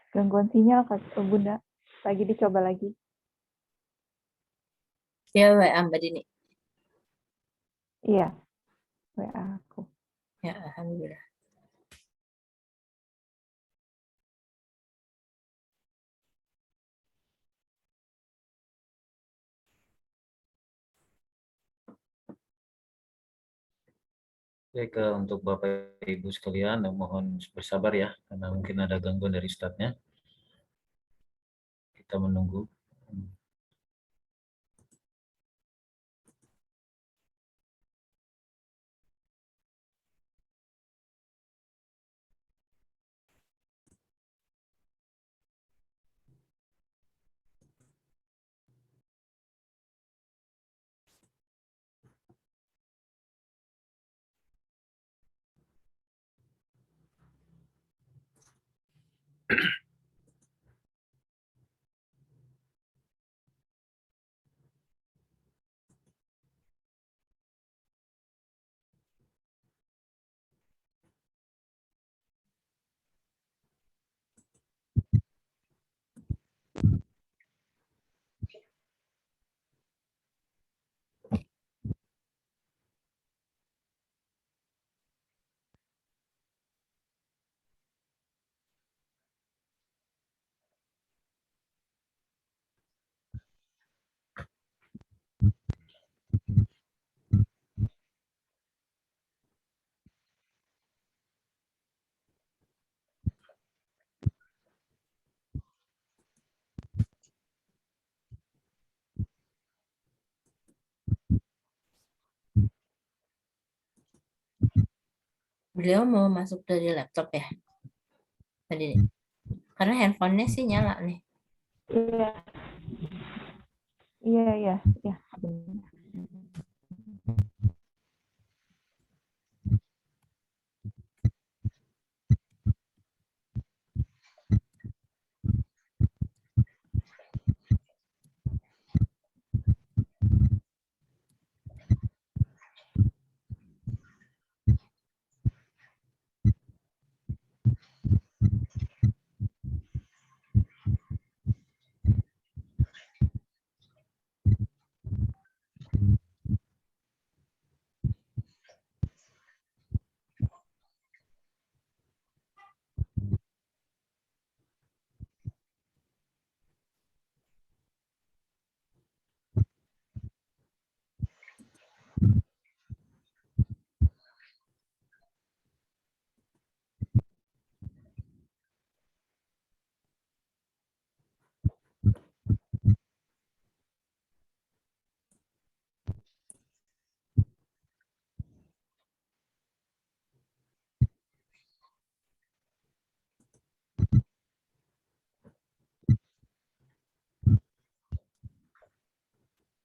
Gangguan sinyal, Kak Bunda. Lagi dicoba lagi. Ya, WA Mbak Dini. Iya, WA aku. Ya, alhamdulillah. Oke, untuk Bapak Ibu sekalian, mohon bersabar ya, karena mungkin ada gangguan dari Ustadznya. Kita menunggu. Beliau mau masuk dari laptop ya tadi nih. Karena handphonenya sih nyala nih. Iya. Iya, iya, iya. Benar.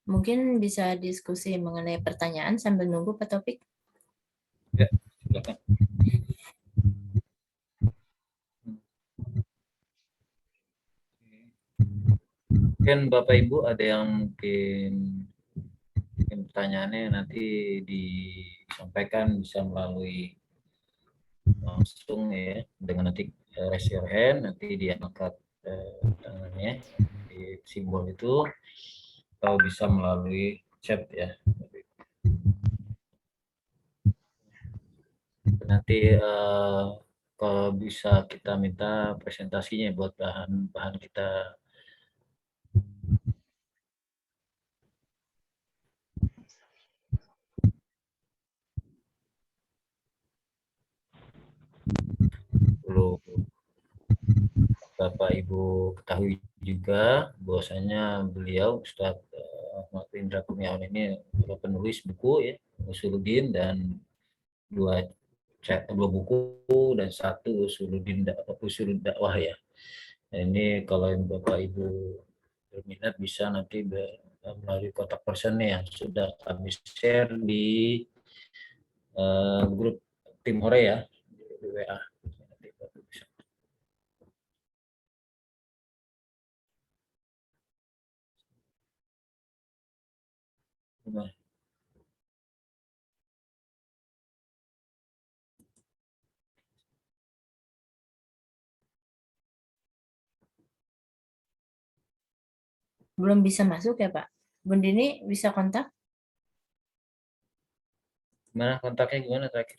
Mungkin bisa diskusi mengenai pertanyaan sambil nunggu Pak Topik. Ya, silakan. Mungkin Bapak Ibu ada yang mungkin pertanyaannya nanti disampaikan bisa melalui langsung ya, dengan nanti raise your hand, nanti diangkat tangannya di simbol itu, atau bisa melalui chat ya. Nanti kalau bisa kita minta presentasinya buat bahan kita. Perlu Bapak Ibu ketahui juga bahwasanya beliau Ustadz Ahmad Indra Kurniawan ini adalah penulis buku ya, Usuluddin, dan dua buku dan satu Usuluddin Usulud Dakwah ya. Nah, ini kalau yang Bapak Ibu berminat bisa nanti melalui kontak person yang sudah kami share di grup tim Hore ya, di WA. Nanti Bapak bisa. Nah, Belum bisa masuk ya Pak? Bun Dini bisa kontak? gimana kontaknya gimana terakhir?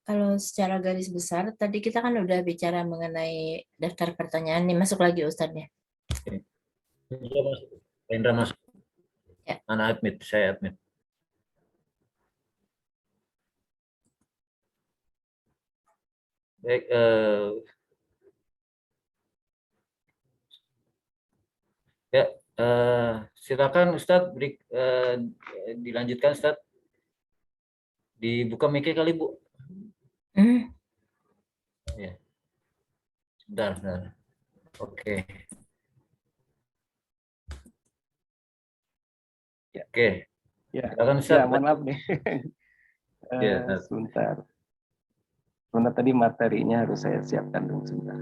Kalau secara garis besar, tadi kita kan udah bicara mengenai daftar pertanyaan nih. Masuk lagi Ustadznya. Indra masuk. Indra masuk. Ya. Ana admit, saya admit. Baik, ya, silakan Ustadz, dilanjutkan Ustadz. Dibuka mic kali Bu. Ya. Sebentar. Oke. Ya. Oke. Ya, Silakan Ustadz. ya mohon maaf nih. Ya, Sebentar. Sebentar tadi materinya harus saya siapkan dulu sebentar.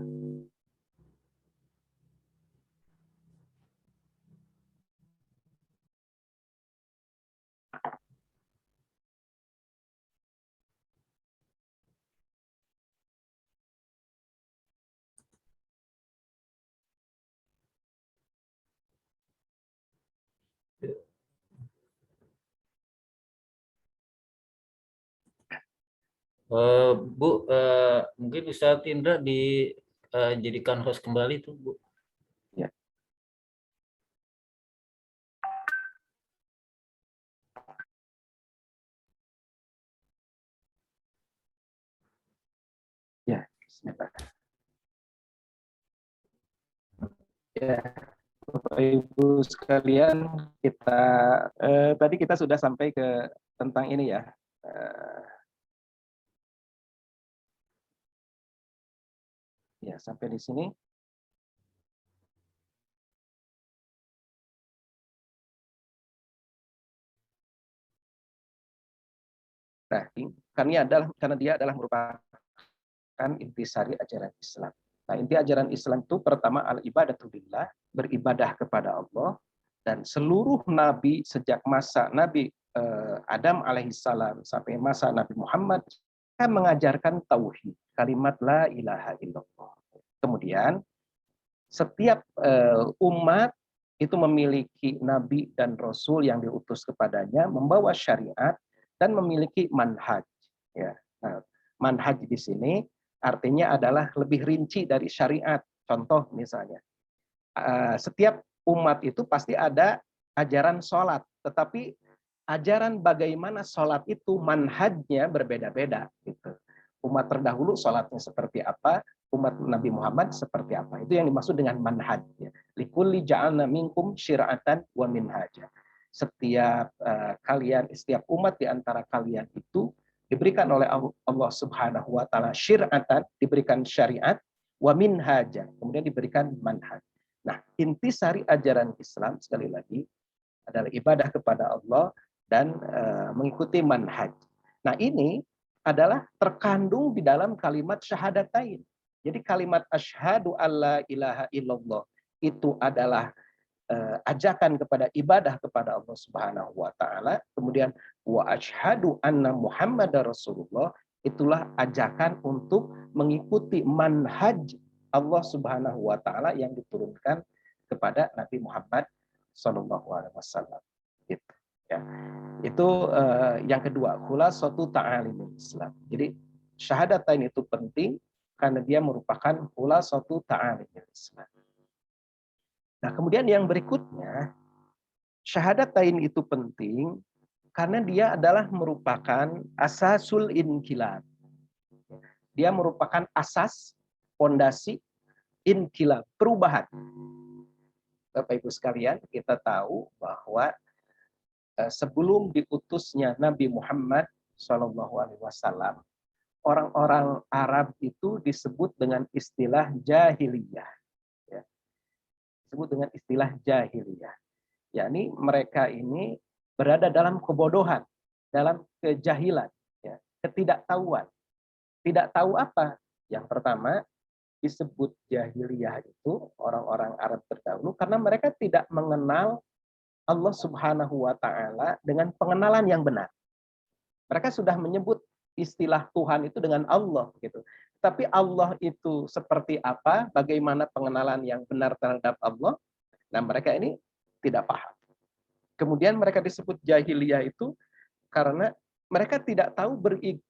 Bu, mungkin Ustadz Indra dijadikan host kembali tuh Bu. Ya. Ya, sebentar. Ya, Bapak Ibu sekalian, tadi kita sudah sampai ke tentang ini ya. Ya, sampai di sini. Nah, karena dia adalah merupakan intisari ajaran Islam. Nah, inti ajaran Islam itu pertama al-ibadatu billah, beribadah kepada Allah, dan seluruh nabi sejak masa Nabi Adam alaihissalam sampai masa Nabi Muhammad kan mengajarkan tauhid, kalimat la ilaha illallah. Kemudian setiap umat itu memiliki nabi dan rasul yang diutus kepadanya, membawa syariat dan memiliki manhaj. Ya, nah, manhaj di sini artinya adalah lebih rinci dari syariat. Contoh misalnya, setiap umat itu pasti ada ajaran sholat, tetapi ajaran bagaimana sholat itu manhajnya berbeda-beda. Gitu. Umat terdahulu sholatnya seperti apa, umat Nabi Muhammad seperti apa. Itu yang dimaksud dengan manhajnya. Likulli ja'alna minkum syira'atan wa minhaja. Setiap setiap umat di antara kalian itu diberikan oleh Allah Subhanahu wa taala syir'atan, diberikan syariat, wa minhaja, kemudian diberikan manhaj. Nah, intisari ajaran Islam sekali lagi adalah ibadah kepada Allah dan mengikuti manhaj. Nah, ini adalah terkandung di dalam kalimat syahadatain. Jadi kalimat asyhadu alla ilaha illallah itu adalah ajakan kepada ibadah kepada Allah Subhanahu wa taala. Kemudian wa asyhadu anna Muhammadar Rasulullah, itulah ajakan untuk mengikuti manhaj Allah Subhanahu wa taala yang diturunkan kepada Nabi Muhammad sallallahu alaihi wasallam. Gitu. Ya. Itu yang kedua, khulasatu ta'alimul Islam. Jadi syahadatain itu penting karena dia merupakan khulasatu ta'alimul Islam. Nah, kemudian yang berikutnya, syahadatain itu penting karena dia adalah merupakan asasul inkilab. Dia merupakan asas, fondasi inkilab, perubahan. Bapak Ibu sekalian, kita tahu bahwa sebelum diutusnya Nabi Muhammad SAW, orang-orang Arab itu disebut dengan istilah jahiliyah. Ya. Disebut dengan istilah jahiliyah. Yakni mereka ini berada dalam kebodohan, dalam kejahilan, ya, ketidaktahuan. Tidak tahu apa? Yang pertama, disebut jahiliyah itu orang-orang Arab terdahulu karena mereka tidak mengenal Allah Subhanahu wa taala dengan pengenalan yang benar. Mereka sudah menyebut istilah Tuhan itu dengan Allah gitu. Tapi Allah itu seperti apa? Bagaimana pengenalan yang benar terhadap Allah? Nah, mereka ini tidak paham. Kemudian mereka disebut jahiliyah itu karena mereka tidak tahu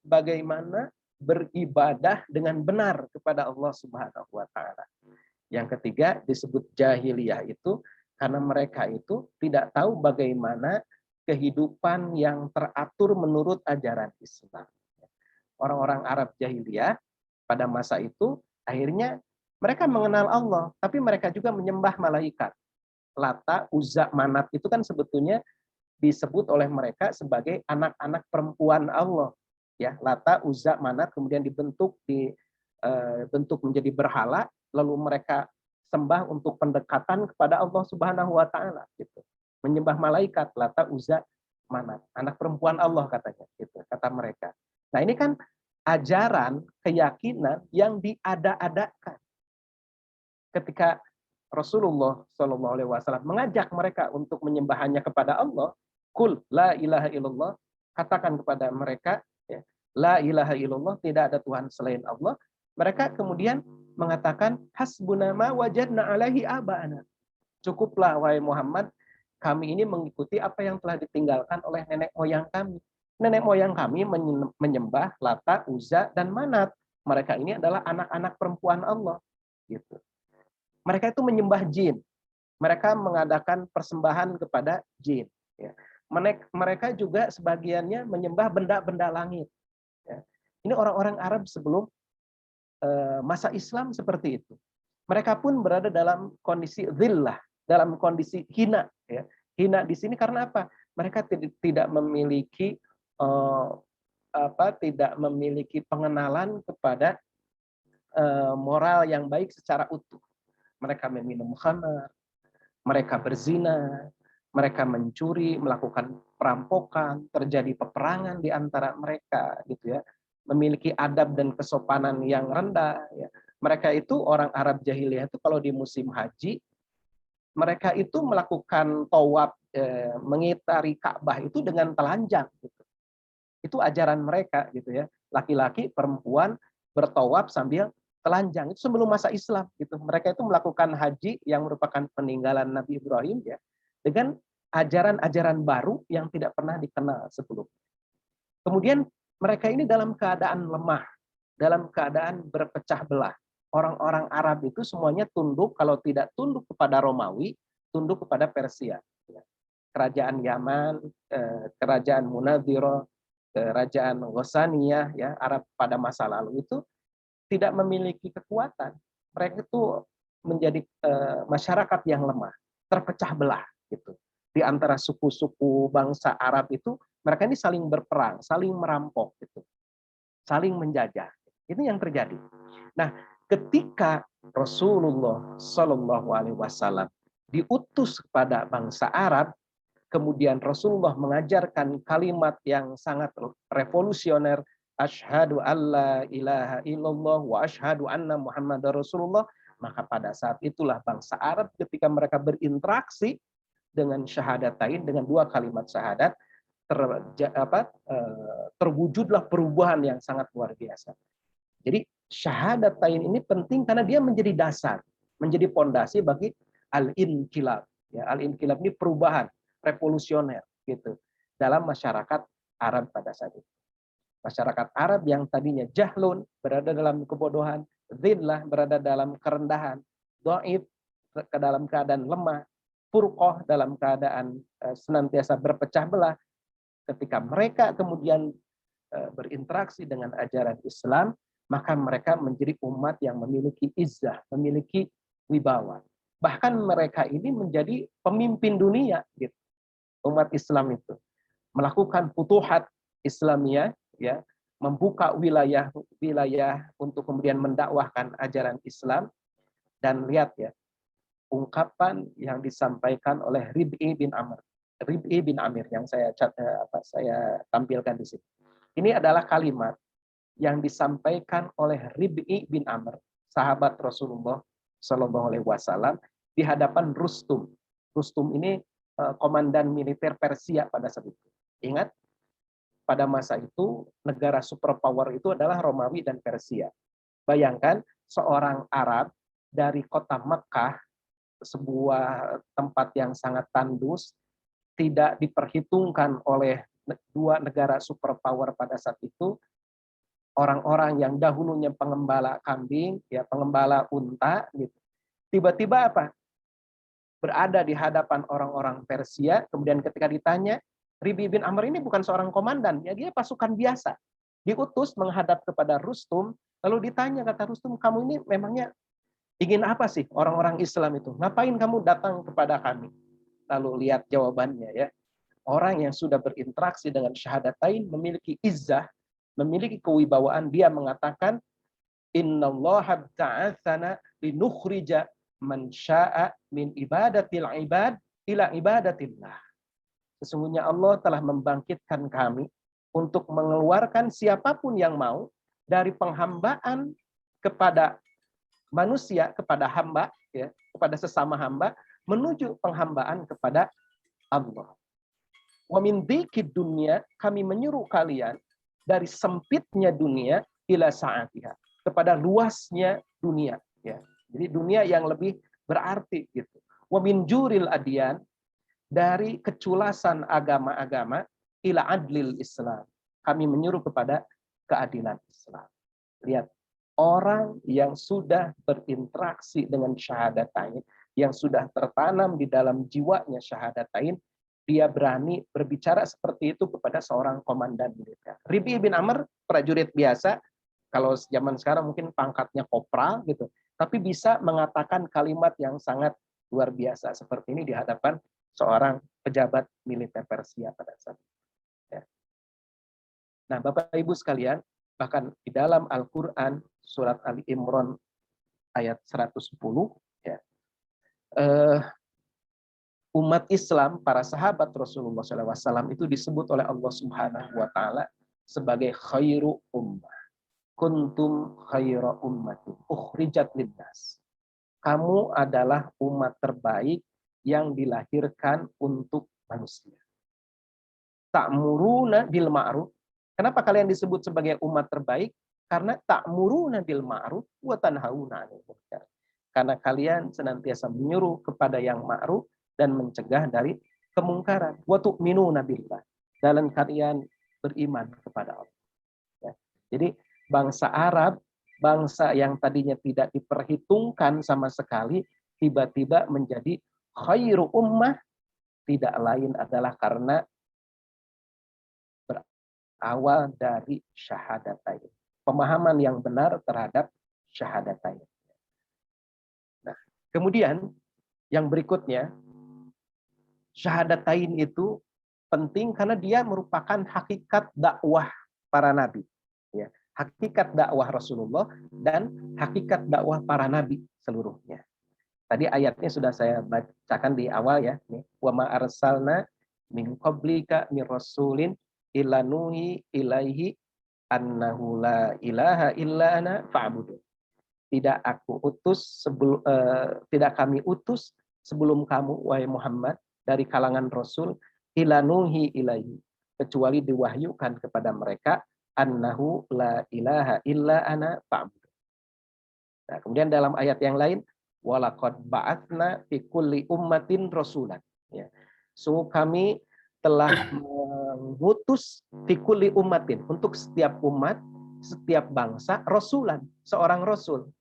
bagaimana beribadah dengan benar kepada Allah Subhanahu wa taala. Yang ketiga disebut jahiliyah itu karena mereka itu tidak tahu bagaimana kehidupan yang teratur menurut ajaran Islam. Orang-orang Arab jahiliyah pada masa itu akhirnya mereka mengenal Allah, tapi mereka juga menyembah malaikat. Lata, Uzza, Manat itu kan sebetulnya disebut oleh mereka sebagai anak-anak perempuan Allah. Ya, Lata, Uzza, Manat kemudian dibentuk menjadi berhala, lalu mereka sembah untuk pendekatan kepada Allah Subhanahu wa taala gitu. Menyembah malaikat, Lata, Uzza, Manat, anak perempuan Allah katanya gitu, kata mereka. Nah, ini kan ajaran keyakinan yang diada-adakan. Ketika Rasulullah Shallallahu Alaihi Wasallam mengajak mereka untuk menyembah hanya kepada Allah, kul la ilaha illallah, katakan kepada mereka, ya, la ilaha illallah, tidak ada Tuhan selain Allah. Mereka kemudian mengatakan hasbuna ma wajadna alaihi aba'ana. Cukuplah wahai Muhammad, kami ini mengikuti apa yang telah ditinggalkan oleh nenek moyang kami. Nenek moyang kami menyembah Lata, Uzza, dan Manat. Mereka ini adalah anak-anak perempuan Allah. Gitu. Mereka itu menyembah jin. Mereka mengadakan persembahan kepada jin. Ya. Mereka juga sebagiannya menyembah benda-benda langit. Ya. Ini orang-orang Arab sebelum masa Islam seperti itu. Mereka pun berada dalam kondisi dhillah, dalam kondisi hina. Ya. Hina di sini karena apa? Mereka tidak memiliki tidak memiliki pengenalan kepada moral yang baik secara utuh. Mereka meminum khamar, mereka berzina, mereka mencuri, melakukan perampokan, terjadi peperangan di antara mereka, gitu ya. Memiliki adab dan kesopanan yang rendah. Ya. Mereka itu orang Arab jahiliyah itu kalau di musim haji, mereka itu melakukan tawaf, mengitari Ka'bah itu dengan telanjang. Gitu. Itu ajaran mereka, gitu ya. Laki-laki, perempuan bertawaf sambil telanjang. Itu sebelum masa Islam. Gitu. Mereka itu melakukan haji yang merupakan peninggalan Nabi Ibrahim, ya, dengan ajaran-ajaran baru yang tidak pernah dikenal sebelumnya. Kemudian mereka ini dalam keadaan lemah, dalam keadaan berpecah belah. Orang-orang Arab itu semuanya tunduk, kalau tidak tunduk kepada Romawi, tunduk kepada Persia. Kerajaan Yaman, kerajaan Munadhirah, kerajaan Ghasaniyah, ya, Arab pada masa lalu itu tidak memiliki kekuatan. Mereka itu menjadi masyarakat yang lemah, terpecah belah gitu. Di antara suku-suku bangsa Arab itu, mereka ini saling berperang, saling merampok gitu. Saling menjajah. Itu yang terjadi. Nah, ketika Rasulullah Shallallahu alaihi wasallam diutus kepada bangsa Arab, kemudian Rasulullah mengajarkan kalimat yang sangat revolusioner, asyhadu alla ilaha illallah wa asyhadu anna Muhammadar Rasulullah, maka pada saat itulah bangsa Arab ketika mereka berinteraksi dengan syahadatain, dengan dua kalimat syahadat, terwujudlah perubahan yang sangat luar biasa. Jadi syahadatain ini penting karena dia menjadi dasar, menjadi pondasi bagi al-inqilab. Ya, al-inqilab ini perubahan revolusioner gitu dalam masyarakat Arab pada saat itu. Masyarakat Arab yang tadinya jahlun, berada dalam kebodohan, dhillah, berada dalam kerendahan, dhaif, ke dalam keadaan lemah, furqah, dalam keadaan senantiasa berpecah belah. Ketika mereka kemudian berinteraksi dengan ajaran Islam, maka mereka menjadi umat yang memiliki izzah, memiliki wibawa. Bahkan mereka ini menjadi pemimpin dunia, gitu. Umat Islam itu melakukan futuhat Islamiyah, ya, membuka wilayah untuk kemudian mendakwahkan ajaran Islam. Dan lihat ya, ungkapan yang disampaikan oleh Rib'i bin Amir yang saya tampilkan di sini. Ini adalah kalimat yang disampaikan oleh Rib'i bin Amr, sahabat Rasulullah Shallallahu Alaihi Wasallam, di hadapan Rustum. Rustum ini komandan militer Persia pada saat itu. Ingat, pada masa itu negara superpower itu adalah Romawi dan Persia. Bayangkan seorang Arab dari kota Mekah, sebuah tempat yang sangat tandus, tidak diperhitungkan oleh dua negara superpower pada saat itu, orang-orang yang dahulunya pengembala kambing, ya pengembala unta, gitu. Tiba-tiba apa? Berada di hadapan orang-orang Persia, kemudian ketika ditanya, Ribi bin Amr ini bukan seorang komandan, ya dia pasukan biasa. Diutus menghadap kepada Rustum, lalu ditanya, kata Rustum, kamu ini memangnya ingin apa sih orang-orang Islam itu? Ngapain kamu datang kepada kami? Lalu lihat jawabannya ya. Orang yang sudah berinteraksi dengan syahadatain memiliki izzah, memiliki kewibawaan, dia mengatakan innallaha ta'atsana linukhrija man syaa'a min ibadatil ibad ila ibadatillah. Sesungguhnya Allah telah membangkitkan kami untuk mengeluarkan siapapun yang mau dari penghambaan kepada manusia, kepada hamba, ya, kepada sesama hamba, menuju penghambaan kepada Allah. Wa min dzikid dunya, kami menyuruh kalian dari sempitnya dunia ila sa'atiha, kepada luasnya dunia, ya. Jadi dunia yang lebih berarti gitu. Wa min juril adyan, dari keculasan agama-agama ila adlil Islam, kami menyuruh kepada keadilan Islam. Lihat, orang yang sudah berinteraksi dengan syahadatain, yang sudah tertanam di dalam jiwanya syahadatain, dia berani berbicara seperti itu kepada seorang komandan militer. Ribi bin Amr, prajurit biasa, kalau zaman sekarang mungkin pangkatnya kopral gitu, tapi bisa mengatakan kalimat yang sangat luar biasa seperti ini di hadapan seorang pejabat militer Persia pada saat itu. Ya. Nah, Bapak Ibu sekalian, bahkan di dalam Al-Quran surat Ali Imran ayat 110, ya, umat Islam, para sahabat Rasulullah SAW itu disebut oleh Allah Subhanahu wa Ta'ala sebagai khairu ummah. Kuntum khaira ummatin ukhrijat linnas. Kamu adalah umat terbaik yang dilahirkan untuk manusia. Ta'muruna bil ma'ruf. Kenapa kalian disebut sebagai umat terbaik? Karena ta'muruna bil ma'ruf wa tanhauna 'anil munkar. Karena kalian senantiasa menyuruh kepada yang ma'ruf dan mencegah dari kemungkaran. Wa tu'minuna billah. Dan kalian beriman kepada Allah. Ya. Jadi bangsa Arab, bangsa yang tadinya tidak diperhitungkan sama sekali, tiba-tiba menjadi khairu ummah, tidak lain adalah karena berawal dari syahadatain. Pemahaman yang benar terhadap syahadatain. Nah, kemudian yang berikutnya, syahadatain itu penting karena dia merupakan hakikat dakwah para nabi. Ya, hakikat dakwah Rasulullah dan hakikat dakwah para nabi seluruhnya. Tadi ayatnya sudah saya bacakan di awal ya. Wa ma arsalna min qablika mir rasulin illa nuhi ilaihi annahu la ilaha illa ana fa'budu. Tidak kami utus sebelum kamu wahai Muhammad dari kalangan rasul illa nuhi ilaihi, kecuali diwahyukan kepada mereka annahu la ilaha illa ana fa'budu. Nah, kemudian dalam ayat yang lain walaqad ba'atsna fi kulli ummatin rasulan, ya. Sungguh kami telah mengutus fi kulli ummatin, untuk setiap umat, setiap bangsa, rasulan, seorang rasul.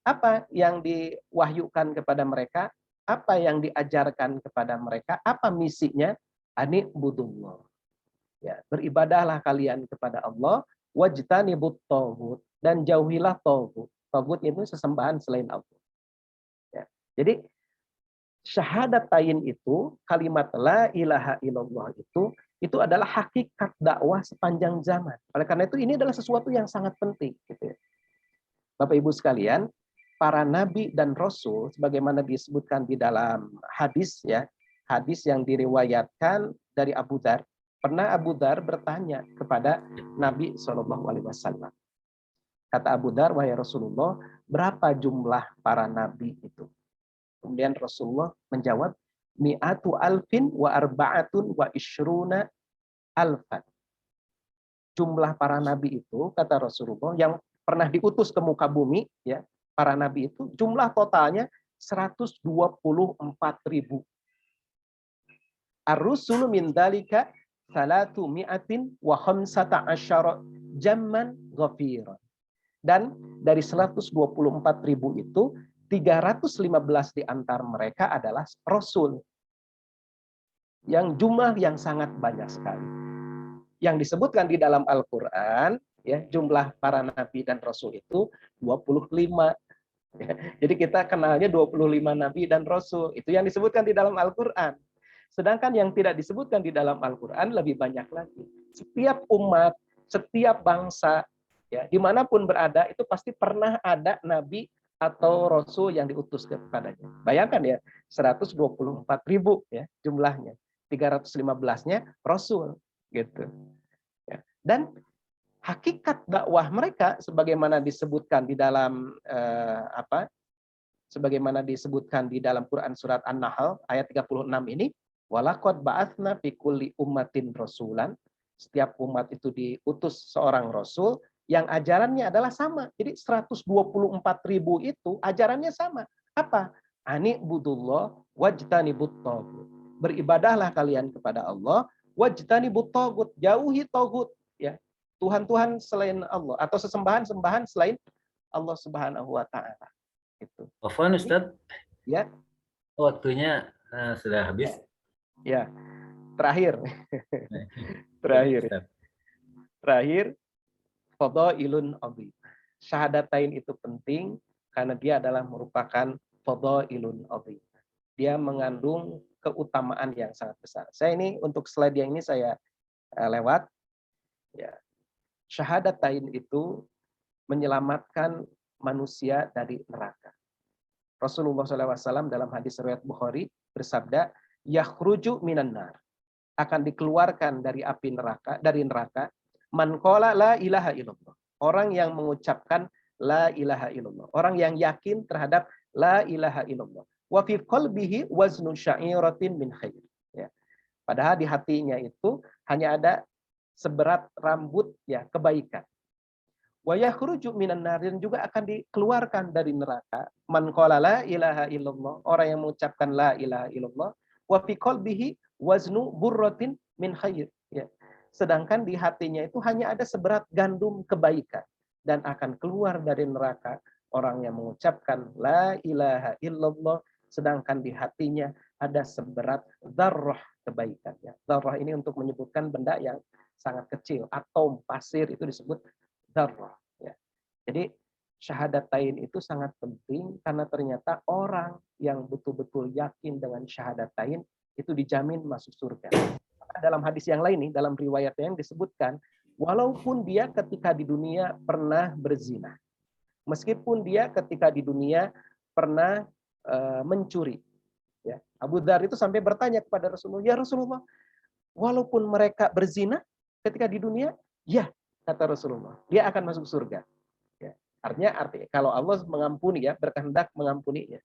Apa yang diwahyukan kepada mereka? Apa yang diajarkan kepada mereka? Apa misinya? Ani budullah. Ya, beribadahlah kalian kepada Allah, wajtanibut taghut, dan jauhilah taghut. Taghut itu sesembahan selain Allah. Ya. Jadi syahadatain itu, kalimat la ilaha illallah itu adalah hakikat dakwah sepanjang zaman. Oleh karena itu ini adalah sesuatu yang sangat penting. Gitu ya. Bapak Ibu sekalian, para nabi dan rasul, sebagaimana disebutkan di dalam hadis, ya, hadis yang diriwayatkan dari Abu Dzar. Pernah Abu Dzar bertanya kepada Nabi SAW. Kata Abu Dzar, wahai Rasulullah, berapa jumlah para nabi itu? Kemudian Rasulullah menjawab, mi'atu alfin wa arba'atun wa ishruna alfan. Jumlah para nabi itu, kata Rasulullah, yang pernah diutus ke muka bumi, ya, para nabi itu, jumlah totalnya 124.000. Ar-rusulu min dalika salatu mi'atin wa khamsata asyara jamman ghafiran. Dan dari 124.000 itu 315 di antara mereka adalah rasul. Yang jumlah yang sangat banyak sekali. Yang disebutkan di dalam Al-Qur'an ya, jumlah para nabi dan rasul itu 25. Ya, jadi kita kenalnya 25 nabi dan rasul. Itu yang disebutkan di dalam Al-Qur'an. Sedangkan yang tidak disebutkan di dalam Al-Qur'an lebih banyak lagi. Setiap umat, setiap bangsa, ya, dimanapun berada itu pasti pernah ada nabi atau rasul yang diutus kepadanya. Bayangkan ya, 124.000 ya jumlahnya, 315-nya rasul gitu. Ya. Dan hakikat dakwah mereka sebagaimana disebutkan di dalam sebagaimana disebutkan di dalam Quran surat An-Nahl ayat 36 ini, walaqad ba'atsna fi kulli ummatin rasulan. Setiap umat itu diutus seorang rasul yang ajarannya adalah sama. Jadi 124.000 itu ajarannya sama. Apa? Ani budullah wajtanibut tagut. Beribadahlah kalian kepada Allah, wajtanibut tagut, jauhi tagut, ya. Tuhan-tuhan selain Allah atau sesembahan-sembahan selain Allah Subhanahu wa taala. Itu. Afwan Ustaz. Ya. Waktunya sudah habis. Ya. Terakhir. Terakhir fadhailun azim. Syahadatain itu penting karena dia adalah merupakan fadhailun azim. Dia mengandung keutamaan yang sangat besar. Saya ini untuk slide yang ini saya lewat. Ya. Syahadatain itu menyelamatkan manusia dari neraka. Rasulullah SAW dalam hadis riwayat Bukhari bersabda, yakhruju minan nar, akan dikeluarkan dari api neraka, man qala la ilaha illallah, orang yang mengucapkan la ilaha illallah, orang yang yakin terhadap la ilaha illallah, wa fi qalbihi waznu sya'iratin min khair, ya. Padahal di hatinya itu hanya ada seberat rambut ya kebaikan. Wa yakhruju minan nar, dan juga akan dikeluarkan dari neraka man qala la ilaha illallah, orang yang mengucapkan la ilaha illallah, wa fi qalbihi waznu burratin min khair, ya. Sedangkan di hatinya itu hanya ada seberat gandum kebaikan, dan akan keluar dari neraka orang yang mengucapkan la ilaha illallah sedangkan di hatinya ada seberat dzarrah kebaikan, ya. Dzarrah ini untuk menyebutkan benda yang sangat kecil, atom, pasir itu disebut dzarrah, ya. Jadi syahadatain itu sangat penting karena ternyata orang yang betul-betul yakin dengan syahadatain itu dijamin masuk surga. Dalam hadis yang lain nih, dalam riwayat yang disebutkan, walaupun dia ketika di dunia pernah berzina, meskipun dia ketika di dunia pernah mencuri, ya. Abu Dzar itu sampai bertanya kepada Rasulullah, ya Rasulullah, walaupun mereka berzina ketika di dunia, ya, kata Rasulullah, dia akan masuk surga. Ya. Artinya kalau Allah mengampuni, ya, berkehendak mengampuninya.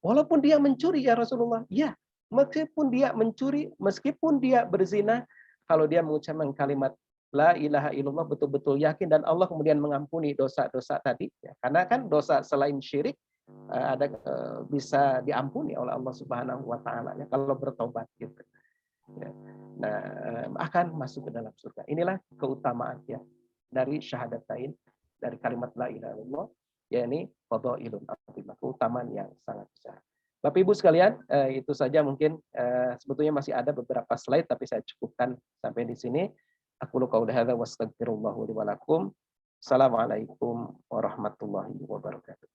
Walaupun dia mencuri, ya Rasulullah, ya, meskipun dia mencuri, meskipun dia berzina, kalau dia mengucapkan kalimat la ilaha illallah betul-betul yakin, dan Allah kemudian mengampuni dosa-dosa tadi, ya. Karena kan dosa selain syirik ada bisa diampuni oleh Allah Subhanahu wa taala, ya, kalau bertobat gitu. Ya. Nah, akan masuk ke dalam surga. Inilah keutamaan, ya, dari syahadatain, dari kalimat la ilaha illallah, yakni fadhailun azim, keutamaan yang sangat besar. Bapak Ibu sekalian, itu saja mungkin, sebetulnya masih ada beberapa slide tapi saya cukupkan sampai di sini. Aku qauli hadza wa astaghfirullah li wa lakum. Assalamualaikum warahmatullahi wabarakatuh.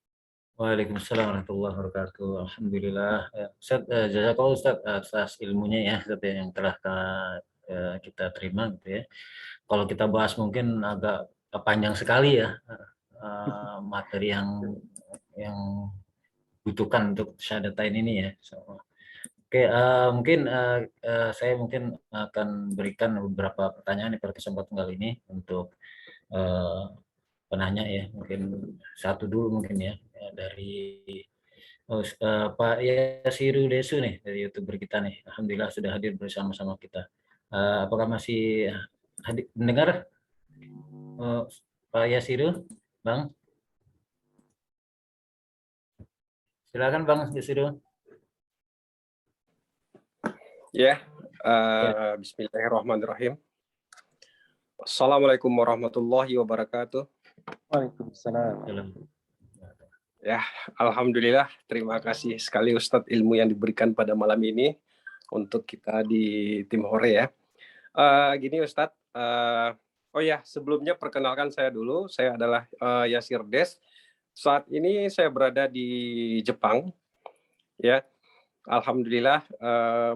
Waalaikumsalam warahmatullahi wabarakatuh. Alhamdulillah. Ustaz, jazakallahu Ustaz atas ilmunya, ya, Ustaz, yang telah kita terima gitu, ya. Kalau kita bahas mungkin agak panjang sekali, ya, materi yang butuhkan untuk syahadatain ini, ya. Oke, mungkin saya mungkin akan berikan beberapa pertanyaan pada kesempatan kali ini untuk penanya, ya. Mungkin satu dulu mungkin, ya, dari Pak Yasiru Desu nih, dari YouTuber kita nih. Alhamdulillah sudah hadir bersama-sama kita. Apakah masih mendengar Pak Yasiru, Bang? Silakan Bang Yasiru. Ya, Bismillahirrahmanirrahim. Assalamualaikum warahmatullahi wabarakatuh. Waalaikumsalam. Ya, alhamdulillah. Terima kasih sekali Ustadz ilmu yang diberikan pada malam ini untuk kita di tim Hore ya. Gini Ustadz, oh ya sebelumnya perkenalkan saya dulu. Saya adalah Yasir Des. Saat ini saya berada di Jepang. Ya, alhamdulillah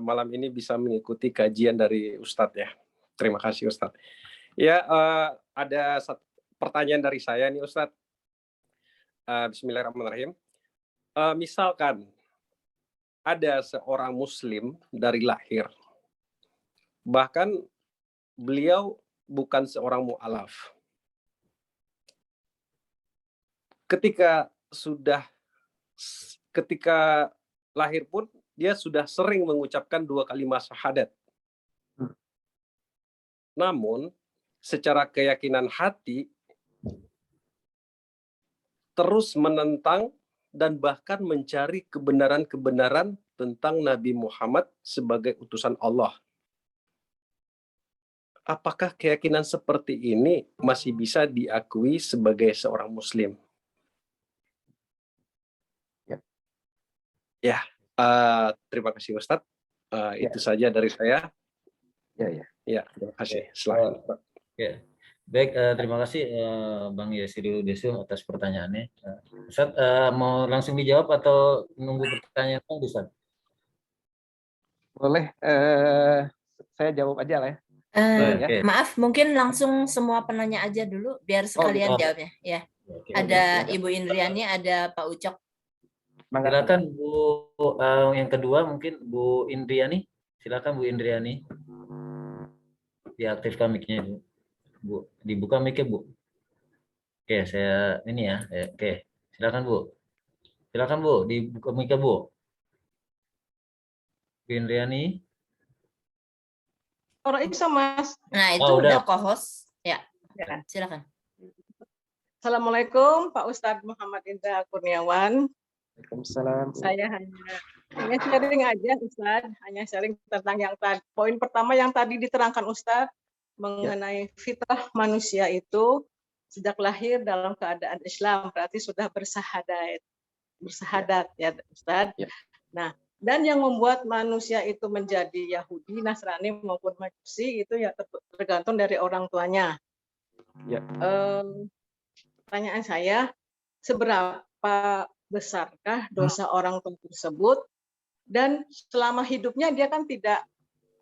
malam ini bisa mengikuti kajian dari Ustadz ya. Terima kasih Ustadz. Ya, ada satu pertanyaan dari saya nih Ustadz. Bismillahirrahmanirrahim. Misalkan ada seorang Muslim dari lahir, bahkan beliau bukan seorang mu'alaf. Ketika lahir pun dia sudah sering mengucapkan 2 kalimat syahadat. Namun secara keyakinan hati terus menentang dan bahkan mencari kebenaran-kebenaran tentang Nabi Muhammad sebagai utusan Allah. Apakah keyakinan seperti ini masih bisa diakui sebagai seorang Muslim? Ya, terima kasih Ustadz. Itu saja dari saya. Ya, terima kasih. Silakan. Ya. Baik, terima kasih Bang Yasirul Desul atas pertanyaannya. Ustaz, mau langsung dijawab atau nunggu pertanyaan Ustaz? Boleh, saya jawab aja lah ya. Okay. Maaf, mungkin langsung semua penanya aja dulu biar sekalian jawabnya. Ya. Ada Ibu Indriani, ada Pak Ucok. Silakan Bu, yang kedua mungkin Bu Indriani. Silakan Bu Indriani. Diaktifkan mic-nya Bu. Dibuka mic-nya Bu. Oke, saya ini ya. Oke, silakan Bu. Silakan Bu, dibuka mic-nya Bu. Bu Indriani. Orang itu Mas. Nah, itu udah co-host. Ya. Silakan. Assalamualaikum Pak Ustadz Muhammad Indra Kurniawan. Waalaikumsalam. Saya hanya sharing aja Ustadz, hanya sharing tentang yang tadi. Poin pertama yang tadi diterangkan Ustadz mengenai fitrah manusia itu sejak lahir dalam keadaan Islam, berarti sudah bersahadat ya Ustadz. Nah, dan yang membuat manusia itu menjadi Yahudi, Nasrani maupun Majusi itu ya tergantung dari orang tuanya. Pertanyaan saya, seberapa besarkah dosa orang tua tersebut, dan selama hidupnya dia kan tidak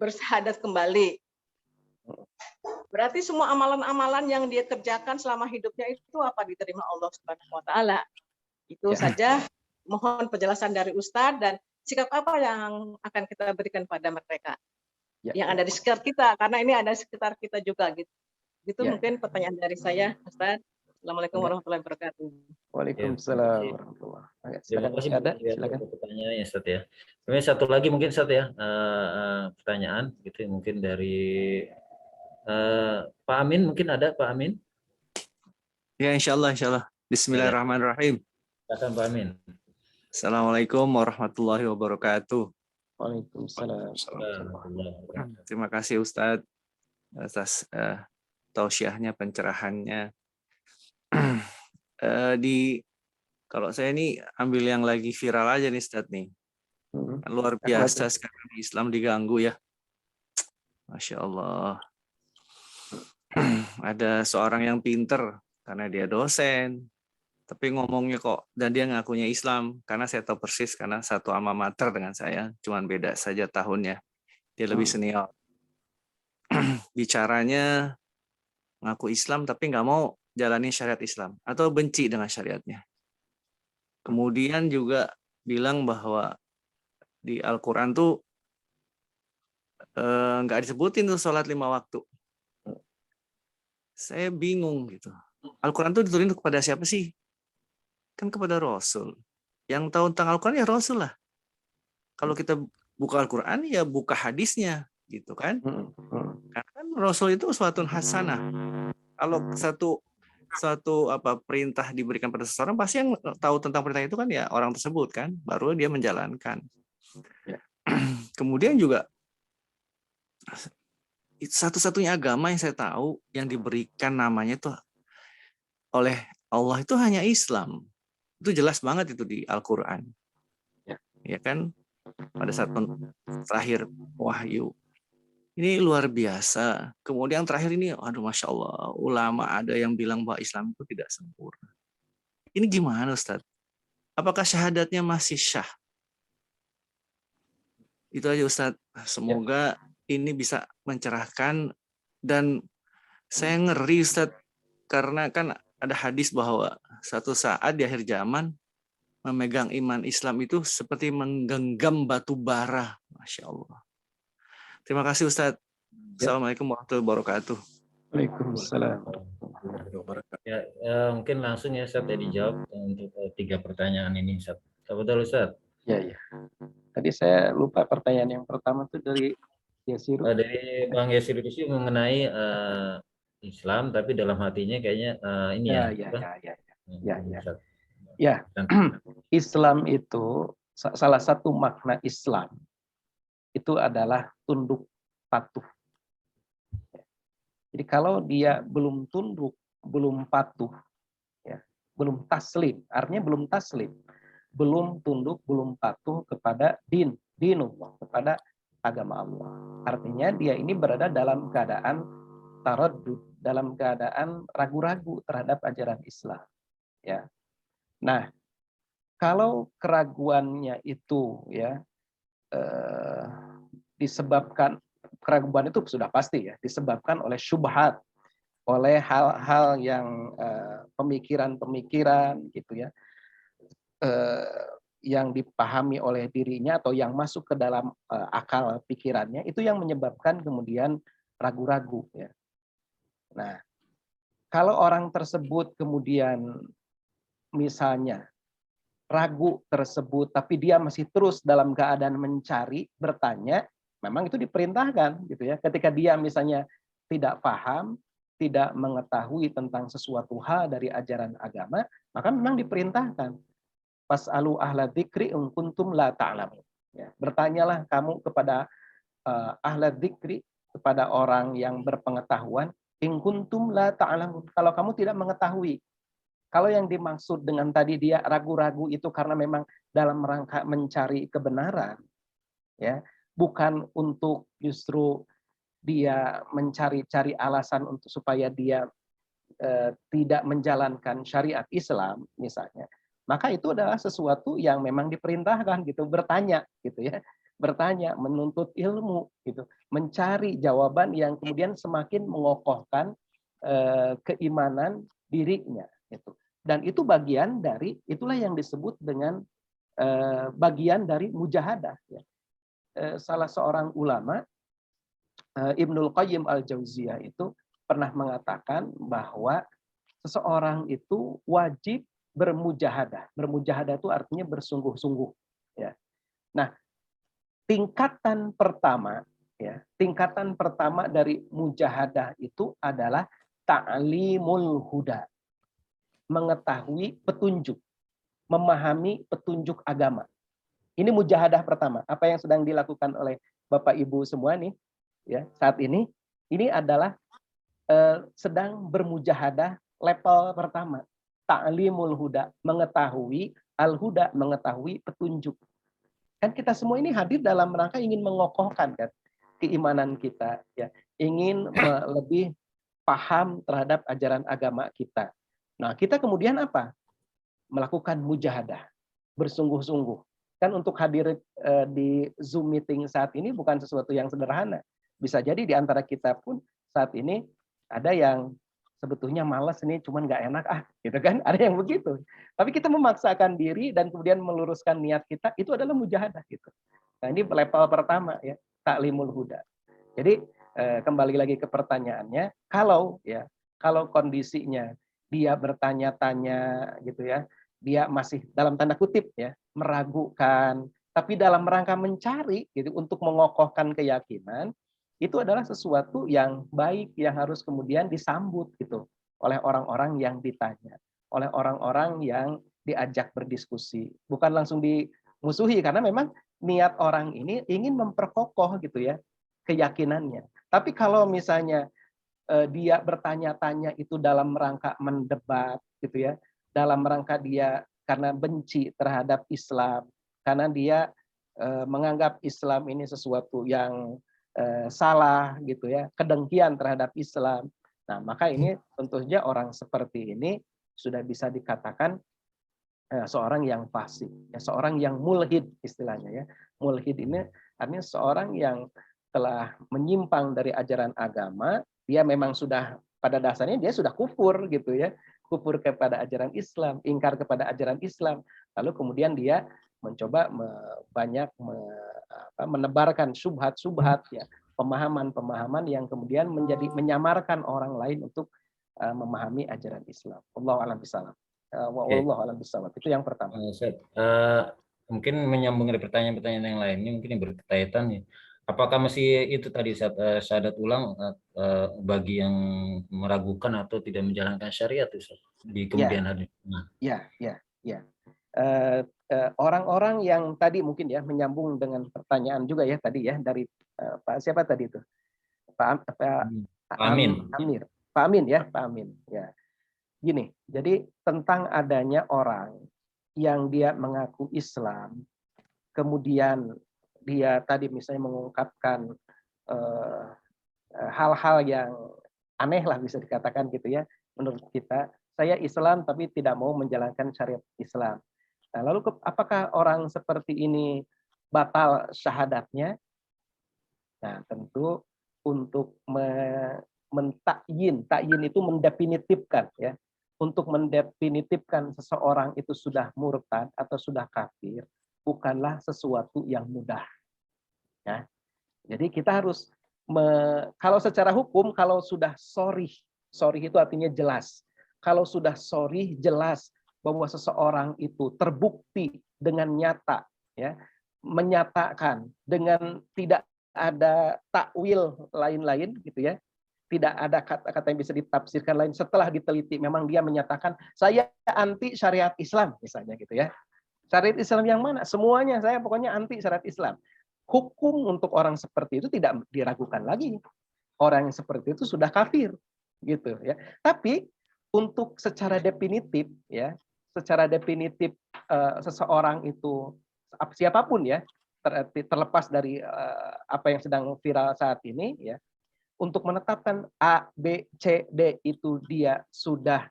bersyahadat kembali. Berarti semua amalan-amalan yang dia kerjakan selama hidupnya itu apa diterima Allah Subhanahu wa taala. Itu saja, mohon penjelasan dari Ustadz dan sikap apa yang akan kita berikan pada mereka yang ada di sekitar kita, karena ini ada di sekitar kita juga gitu. Itu mungkin pertanyaan dari saya, Ustadz. Assalamualaikum warahmatullahi wabarakatuh. Waalaikumsalam warahmatullahi wabarakatuh. Terima kasih silakan. Pertanyaannya Ustaz ya. Kemudian satu lagi mungkin Ustaz ya, pertanyaan gitu mungkin dari Pak Amin, mungkin ada Pak Amin? Ya, insyaallah. Bismillahirrahmanirrahim. Silakan Pak Amin. Assalamualaikum warahmatullahi wabarakatuh. Waalaikumsalam. Terima kasih Ustadz atas tausiahnya, pencerahannya. Kalau saya ini ambil yang lagi viral aja nih Ustadz nih. Luar biasa sekarang Islam diganggu ya. Masya Allah. Ada seorang yang pinter karena dia dosen, tapi ngomongnya kok, dan dia ngakunya Islam, karena saya tahu persis, karena satu alma mater dengan saya, cuman beda saja tahunnya. Dia lebih senior. Bicaranya ngaku Islam, tapi nggak mau jalani syariat Islam, atau benci dengan syariatnya. Kemudian juga bilang bahwa di Al-Quran tuh nggak disebutin tuh sholat 5 waktu. Saya bingung gitu. Al-Quran tuh diturunkan kepada siapa sih? Kan kepada Rasul. Yang tahu tentang Al-Quran ya Rasul lah. Kalau kita buka Al-Quran ya buka hadisnya gitu kan. Karena kan Rasul itu uswatun hasanah. Kalau satu perintah diberikan pada seseorang, pasti yang tahu tentang perintah itu kan ya orang tersebut kan, baru dia menjalankan. Kemudian juga satu-satunya agama yang saya tahu yang diberikan namanya itu oleh Allah itu hanya Islam. Itu jelas banget itu di Al-Quran. Ya kan? Pada saat terakhir wahyu. Ini luar biasa. Kemudian terakhir ini, aduh Masya Allah, ulama ada yang bilang bahwa Islam itu tidak sempurna. Ini gimana Ustadz? Apakah syahadatnya masih syah? Itu aja Ustadz. Semoga ini bisa mencerahkan, dan saya ngeri Ustadz, karena kan ada hadis bahwa satu saat di akhir zaman memegang iman Islam itu seperti menggenggam batu bara. Masya Allah. Terima kasih Ustadz. Assalamualaikum warahmatullahi wabarakatuh. Waalaikumsalam. Ya, mungkin langsung ya Ustadz ya dijawab untuk 3 pertanyaan ini Ustadz. Betul Ustadz? Ya. Tadi saya lupa pertanyaan yang pertama itu dari Yasiru. Dari Bang Yasiru itu mengenai Islam, tapi dalam hatinya kayaknya ini Ya. Islam itu salah satu makna Islam itu adalah tunduk patuh. Jadi kalau dia belum tunduk, belum patuh, ya, belum taslim, artinya belum taslim, belum tunduk, belum patuh kepada dinullah, kepada agama Allah. Artinya dia ini berada dalam keadaan taraddud, dalam keadaan ragu-ragu terhadap ajaran Islam. Ya. Nah, kalau keraguannya itu ya disebabkan, keraguan itu sudah pasti ya disebabkan oleh syubhat, oleh hal-hal yang pemikiran-pemikiran gitu ya, yang dipahami oleh dirinya atau yang masuk ke dalam akal pikirannya, itu yang menyebabkan kemudian ragu-ragu ya. Nah, kalau orang tersebut kemudian misalnya ragu tersebut, tapi dia masih terus dalam keadaan mencari, bertanya, memang itu diperintahkan gitu ya. Ketika dia misalnya tidak paham, tidak mengetahui tentang sesuatu hal dari ajaran agama, maka memang diperintahkan. Fas'alu ahla dzikri in kuntum la ta'lamun. Ya, bertanyalah kamu kepada ahla dzikri, kepada orang yang berpengetahuan, in kuntum la ta'lamun. Kalau kamu tidak mengetahui. Kalau yang dimaksud dengan tadi dia ragu-ragu itu karena memang dalam rangka mencari kebenaran, ya, bukan untuk justru dia mencari-cari alasan untuk supaya dia tidak menjalankan syariat Islam misalnya, maka itu adalah sesuatu yang memang diperintahkan gitu, bertanya gitu ya, bertanya, menuntut ilmu gitu, mencari jawaban yang kemudian semakin mengokohkan keimanan dirinya gitu. Dan itu bagian dari, itulah yang disebut dengan bagian dari mujahadah. Ya. Salah seorang ulama, Ibnul Qayyim al-Jauziyah itu pernah mengatakan bahwa seseorang itu wajib bermujahadah. Bermujahadah itu artinya bersungguh-sungguh. Ya. Nah, tingkatan pertama, ya, tingkatan pertama dari mujahadah itu adalah ta'limul huda. Mengetahui petunjuk, memahami petunjuk agama. Ini mujahadah pertama. Apa yang sedang dilakukan oleh Bapak Ibu semua nih, ya saat ini adalah sedang bermujahadah level pertama. Ta'limul huda, mengetahui al-huda, mengetahui petunjuk. Kan kita semua ini hadir dalam rangka ingin mengokohkan kan keimanan kita, ya, ingin lebih paham terhadap ajaran agama kita. Nah, kita kemudian apa? Melakukan mujahadah, bersungguh-sungguh. Kan untuk hadir di Zoom meeting saat ini bukan sesuatu yang sederhana. Bisa jadi di antara kita pun saat ini ada yang sebetulnya malas nih, cuman nggak enak gitu kan? Ada yang begitu. Tapi kita memaksakan diri dan kemudian meluruskan niat kita, itu adalah mujahadah gitu. Nah, ini level pertama ya, ta'limul huda. Jadi kembali lagi ke pertanyaannya, kalau kondisinya dia bertanya-tanya gitu ya, dia masih dalam tanda kutip ya meragukan, tapi dalam rangka mencari gitu untuk mengokohkan keyakinan, itu adalah sesuatu yang baik yang harus kemudian disambut gitu oleh orang-orang yang ditanya, oleh orang-orang yang diajak berdiskusi, bukan langsung dimusuhi, karena memang niat orang ini ingin memperkokoh gitu ya keyakinannya. Tapi kalau misalnya dia bertanya-tanya itu dalam rangka mendebat gitu ya, dalam rangka dia karena benci terhadap Islam, karena dia menganggap Islam ini sesuatu yang salah gitu ya, kedengkian terhadap Islam. Nah, maka ini tentu saja orang seperti ini sudah bisa dikatakan seorang yang fasik, ya, seorang yang mulhid istilahnya ya. Mulhid ini artinya seorang yang telah menyimpang dari ajaran agama, dia memang sudah pada dasarnya dia sudah kufur gitu ya, kufur kepada ajaran Islam, ingkar kepada ajaran Islam. Lalu kemudian dia mencoba banyak menebarkan subhat-subhat ya, pemahaman-pemahaman yang kemudian menyamarkan orang lain untuk memahami ajaran Islam. Wallahu a'lam bishawab. Wallahu a'lam bishawab. Itu yang pertama. Mungkin menyambung dari pertanyaan-pertanyaan yang lainnya, mungkin yang berkaitan ya. Apakah masih itu tadi syahadat ulang bagi yang meragukan atau tidak menjalankan syariat Ustaz, di kemudian hari? Nah. Ya. Orang-orang yang tadi mungkin ya menyambung dengan pertanyaan juga ya tadi ya dari Pak siapa tadi itu? Pak Amin. Pak Amin ya. Gini, jadi tentang adanya orang yang dia mengaku Islam, kemudian dia tadi misalnya mengungkapkan hal-hal yang aneh lah bisa dikatakan gitu ya, menurut kita, saya Islam tapi tidak mau menjalankan syariat Islam. Nah, lalu apakah orang seperti ini batal syahadatnya? Nah, tentu untuk takyin itu mendefinitifkan ya. Untuk mendefinitifkan seseorang itu sudah murtad atau sudah kafir bukanlah sesuatu yang mudah. Ya. Jadi kita harus kalau secara hukum kalau sudah sorry itu artinya jelas. Kalau sudah sorry jelas bahwa seseorang itu terbukti dengan nyata ya, menyatakan dengan tidak ada takwil lain-lain gitu ya. Tidak ada kata-kata yang bisa ditafsirkan lain setelah diteliti. Memang dia menyatakan saya anti syariat Islam misalnya gitu ya. Syariat Islam yang mana? Semuanya saya pokoknya anti syariat Islam. Hukum untuk orang seperti itu tidak diragukan lagi. Orang yang seperti itu sudah kafir gitu ya. Tapi untuk secara definitif ya, secara definitif seseorang itu siapapun ya, terlepas dari apa yang sedang viral saat ini ya, untuk menetapkan A, B, C, D itu dia sudah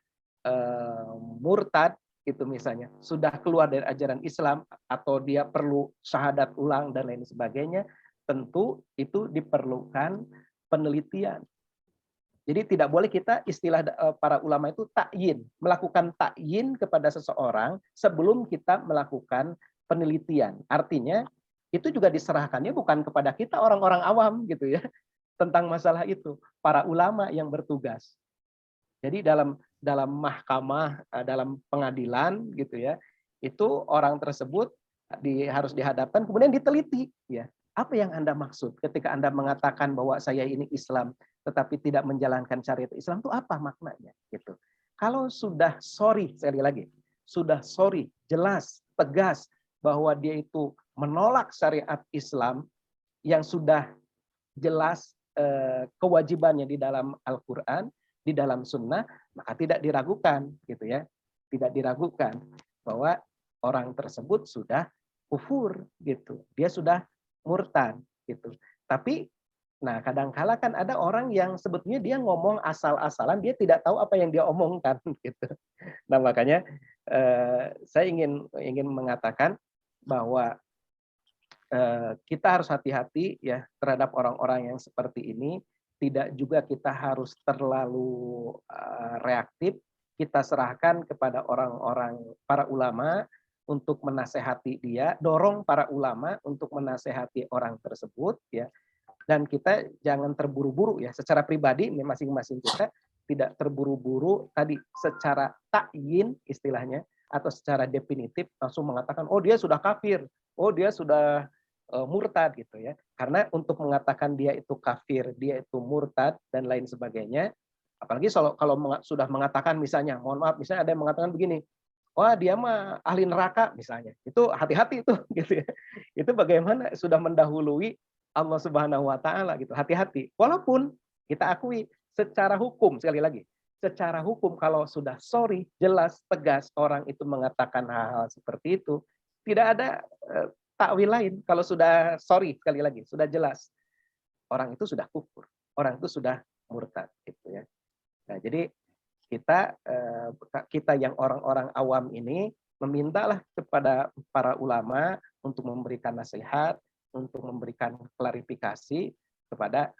murtad, itu misalnya, sudah keluar dari ajaran Islam, atau dia perlu syahadat ulang dan lain sebagainya, tentu itu diperlukan penelitian. Jadi tidak boleh kita istilah para ulama itu takyin, melakukan takyin kepada seseorang sebelum kita melakukan penelitian. Artinya itu juga diserahkannya bukan kepada kita orang-orang awam gitu ya. Tentang masalah itu para ulama yang bertugas. Jadi dalam mahkamah, dalam pengadilan gitu ya, itu orang tersebut harus dihadapkan kemudian diteliti ya. Apa yang Anda maksud ketika Anda mengatakan bahwa saya ini Islam tetapi tidak menjalankan syariat Islam, itu apa maknanya gitu. Kalau sudah sorry, sekali lagi, sudah sorry, jelas, tegas bahwa dia itu menolak syariat Islam yang sudah jelas kewajibannya di dalam Al-Quran, di dalam Sunnah, maka tidak diragukan, gitu ya, tidak diragukan bahwa orang tersebut sudah kufur, gitu, dia sudah murtad, gitu. Tapi, nah kadang-kala kan ada orang yang sebetulnya dia ngomong asal-asalan, dia tidak tahu apa yang dia omongkan, gitu. Nah makanya saya ingin mengatakan bahwa kita harus hati-hati ya terhadap orang-orang yang seperti ini. Tidak juga kita harus terlalu reaktif. Kita serahkan kepada orang-orang para ulama untuk menasehati dia, dorong para ulama untuk menasehati orang tersebut ya. Dan kita jangan terburu-buru ya, secara pribadi masing-masing kita tidak terburu-buru tadi secara takyin istilahnya atau secara definitif langsung mengatakan oh dia sudah kafir, oh dia sudah murtad gitu ya. Karena untuk mengatakan dia itu kafir, dia itu murtad dan lain sebagainya, apalagi kalau sudah mengatakan misalnya, mohon maaf, misalnya ada yang mengatakan begini, wah dia mah ahli neraka misalnya, itu hati-hati itu gitu ya. Itu bagaimana sudah mendahului Allah Subhanahu wa taala gitu. Hati-hati. Walaupun kita akui secara hukum, sekali lagi, secara hukum kalau sudah sorry, jelas, tegas orang itu mengatakan hal-hal seperti itu, tidak ada takwil lain. Kalau sudah sorry, sekali lagi, sudah jelas, orang itu sudah kufur, orang itu sudah murtad gitu ya. Nah, jadi kita yang orang-orang awam ini memintalah kepada para ulama untuk memberikan nasihat, untuk memberikan klarifikasi kepada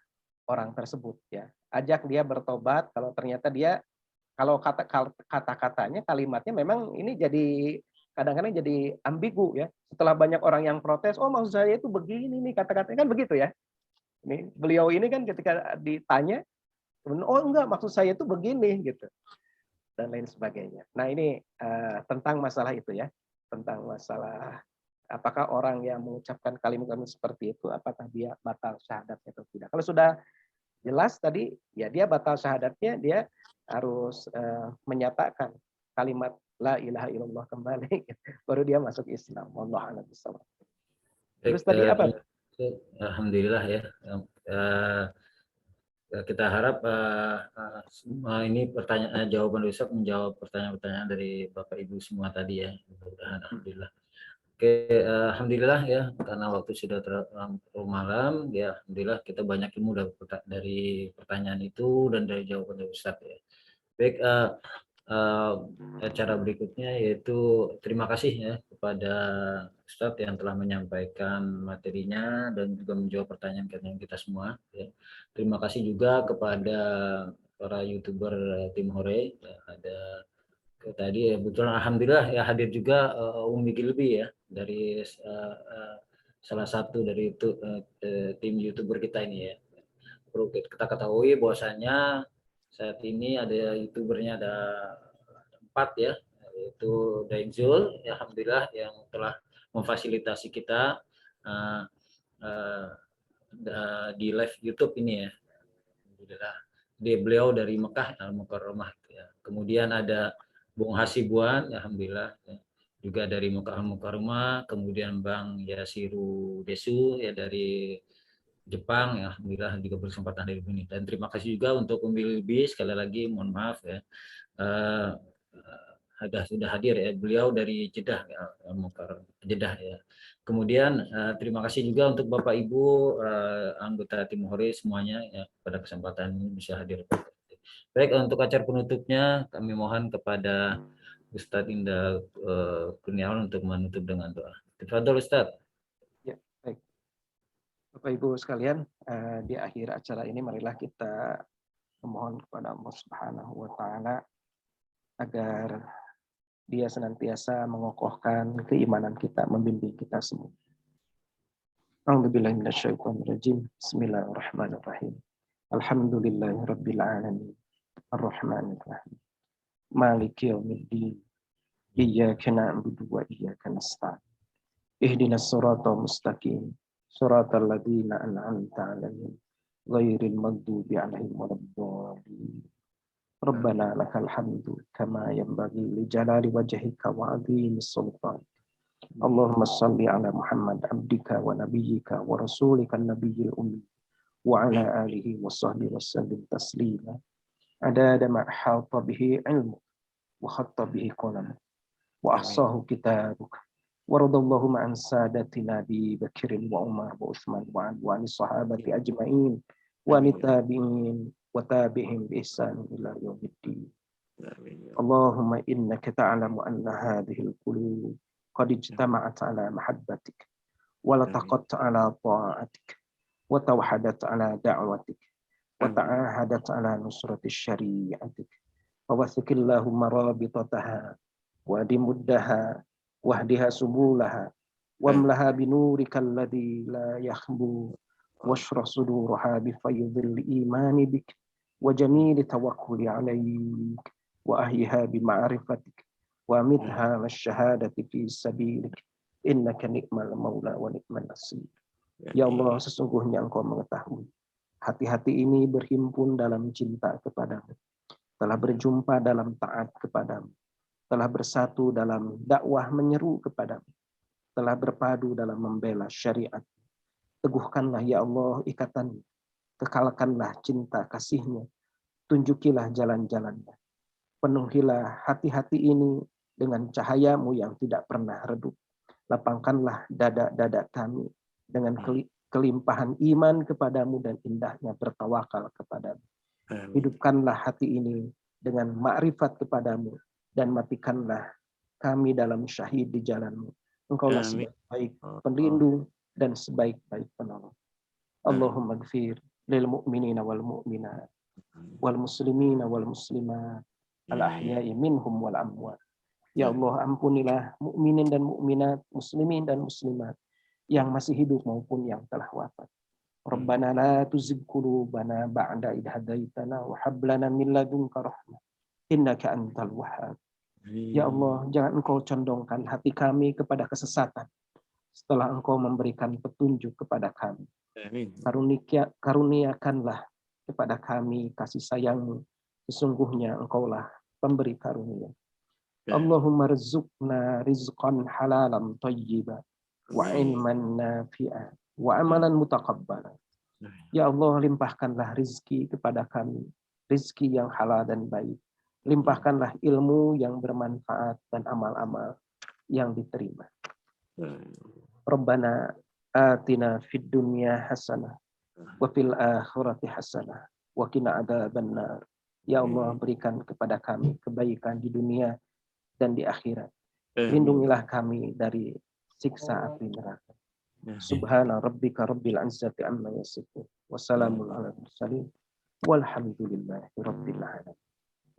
orang tersebut ya. Ajak dia bertobat kalau ternyata dia, kalau kata-katanya, kalimatnya memang ini jadi kadang-kadang jadi ambigu ya. Setelah banyak orang yang protes, oh maksud saya itu begini nih kata-katanya, kan begitu ya. Ini beliau ini kan ketika ditanya, oh enggak maksud saya itu begini gitu dan lain sebagainya. Nah ini tentang masalah itu ya, tentang masalah apakah orang yang mengucapkan kalimat seperti itu apakah dia batal syahadatnya atau tidak. Kalau sudah jelas tadi ya dia batal syahadatnya, dia harus menyatakan kalimat la ilaha illallah kembali baru dia masuk Islam. Wallahu a'lam bishawab. Terus tadi apa? Alhamdulillah ya. Kita harap ini jawaban Ustaz menjawab pertanyaan-pertanyaan dari Bapak Ibu semua tadi ya. Mudah-mudahan alhamdulillah. Oke, alhamdulillah ya, karena waktu sudah terlalu malam ya, alhamdulillah kita banyak ilmu dari pertanyaan itu dan dari jawaban dari Ustaz ya. Baik, acara berikutnya yaitu terima kasih ya kepada Ustadz yang telah menyampaikan materinya dan juga menjawab pertanyaan kita semua ya. Terima kasih juga kepada para YouTuber Tim Hore ya, ada tadi ya, betul alhamdulillah ya hadir juga Umi Gilby ya dari salah satu dari itu tim YouTuber kita ini ya. Perlu kita ketahui bahwasanya saat ini ada YouTubernya ada 4 ya, yaitu Dainzul ya, alhamdulillah yang telah memfasilitasi kita di live YouTube ini ya. Alhamdulillah. Beliau dari Mekah Al-Mukarramah ya. Kemudian ada Bung Hasibuan ya, alhamdulillah ya. Juga dari Mekah Al-Mukarramah, kemudian Bang Yasiru Desu ya dari Jepang ya, alhamdulillah juga berkesempatan dari sini. Dan terima kasih juga untuk Umi Lilby, sekali lagi mohon maaf ya. Sudah hadir ya, beliau dari Jeddah ya, Jeddah ya. Kemudian terima kasih juga untuk Bapak Ibu anggota Tim Hore semuanya ya, pada kesempatan ini bisa hadir. Baik, untuk acara penutupnya kami mohon kepada Ustadz Indah Kurniawan untuk menutup dengan doa. Tafadhol Ustadz. Ya, baik. Bapak Ibu sekalian, di akhir acara ini marilah kita memohon kepada Allah Subhanahu wa taala agar Dia senantiasa mengokohkan keimanan kita, membimbing kita semua. A'udzubillahi minasyaitonirrajim. Bismillahirrahmanirrahim. Alhamdulillahirabbil alamin. Arrahmanir rahim. Maliki yaumiddin. Iyyaka na'budu wa iyyaka nasta'in. Ihdinas siratal mustaqim. Siratal ladzina an'amta 'alaihim ghairil maghdubi 'alaihim waladdallin. Rabbana lakal hamdu kama yanbaghi li jalali wajhika wa 'azimi sultanik. Allahumma shalli 'ala Muhammad abdika wa nabiyyika wa rasulika an-nabiyyil ummi wa 'ala alihi wa sahbihi wasallim taslima. Adada ma ahata bihi 'ilmu wa khatta bihi qalam wa ahsahu kitabuk. Wa radallahu ma'an sadatina Abi Bakr wa Umar wa Utsman wa 'an sahabati ajma'in wa tabi'in wa tabi'ihim bi ihsan ila yaumiddin. Allahumma innaka ta'lamu anna hadhihi al-qulub qad ijtama'at 'ala mahabbatik wa lataqat 'ala ta'atik wa tawhadat 'ala da'watik wa ta'ahadat 'ala nusrati syari'atik. Wa wasikillahumma rabitataha wa dimuddaha wahdiha subulaha wamlaha binurika alladhi la yakhbu washrah suduraha bifayidil imani bik wa jamili tawakkuli alaik wa ahyiha bima'rifatik wa amitha wasyahadati fi sabilik innaka ni'mal maula wa ni'mal nasir. Ya Allah, sesungguhnya Engkau mengetahui hati-hati ini berhimpun dalam cinta kepadamu, telah berjumpa dalam taat kepadamu, telah bersatu dalam dakwah menyeru kepadamu, telah berpadu dalam membela syariat, Teguhkanlah ya Allah ikatan, kekalkanlah cinta kasihnya, tunjukilah jalan-jalannya. Penuhilah hati-hati ini dengan cahayamu yang tidak pernah redup. Lapangkanlah dada-dada kami dengan kelimpahan iman kepadamu dan indahnya bertawakal kepadamu. Hidupkanlah hati ini dengan makrifat kepadamu dan matikanlah kami dalam syahid di jalanmu. Engkaulah sebaik pelindung dan sebaik-baik penolong. Allahumma gfir lil mu'minina wal mu'minat wal muslimina wal muslimat al ahya'i minhum wal amwat. Ya Allah, ampunilah mukminin dan mukminat, muslimin dan muslimat yang masih hidup maupun yang telah wafat. Rabbana la tuzigh qulubana ba'da idh hadaitana wa hab lana min ladunka rahmah innaka antal wahhab. Ya Allah, jangan Engkau condongkan hati kami kepada kesesatan setelah Engkau memberikan petunjuk kepada kami. Karuniakanlah kepada kami kasih sayang-Mu, sesungguhnya Engkaulah pemberi karunia. Allahumma rizqna rizqan halalan thayyiban wa ilman nafi'an wa amalan mutaqabbalan. Ya Allah, limpahkanlah rizki kepada kami, rizki yang halal dan baik. Limpahkanlah ilmu yang bermanfaat dan amal-amal yang diterima. Rabbana atina fid dunya hasanah wa fil akhirati hasanah wa qina adzabannar. Ya Allah, berikan kepada kami kebaikan di dunia dan di akhirat. Lindungilah kami dari siksa api neraka. Subhana rabbika rabbil izzati amma yasifun wa salamun alal mursalin walhamdulillahi rabbil alamin.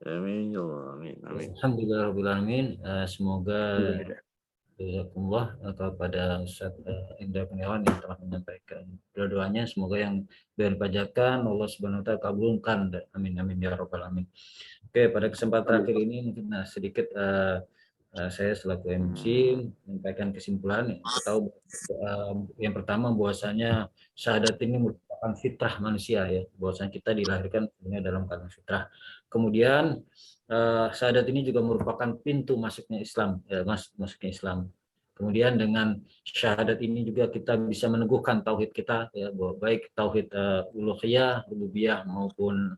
Amin ya Allah. Amin. Alhamdulillah rabbil alamin. Semoga jazakumullah kepada Ustaz Indra Kurniawan yang telah menyampaikan doa-doanya, semoga yang dipanjatkan Allah Subhanahu wa taala kabulkan. Amin amin ya rabbal alamin. Oke, pada kesempatan terakhir ini mungkin sedikit saya selaku MC menyampaikan kesimpulan. Kita tahu yang pertama bahwasanya syahadat ini merupakan fitrah manusia ya, bahwasanya kita dilahirkan sebenarnya dalam keadaan fitrah. Kemudian syahadat ini juga merupakan pintu masuknya Islam, ya, masuknya Islam. Kemudian dengan syahadat ini juga kita bisa meneguhkan tauhid kita, ya, baik tauhid uluhiyah, rububiyah maupun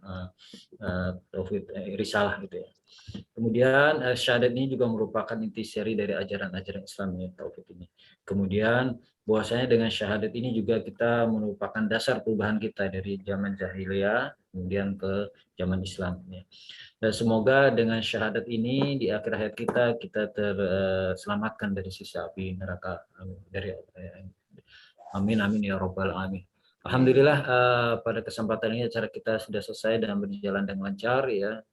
tauhid risalah gitu ya. Kemudian syahadat ini juga merupakan intisari dari ajaran-ajaran Islam ya, tauhid ini. Kemudian bahwasanya dengan syahadat ini juga kita merupakan dasar perubahan kita dari zaman jahiliyah kemudian ke zaman Islam ya. Dan semoga dengan syahadat ini di akhir hayat kita terselamatkan dari siksa api neraka. Amin amin ya rabbal alamin. Alhamdulillah pada kesempatan ini acara kita sudah selesai dan berjalan dengan lancar ya.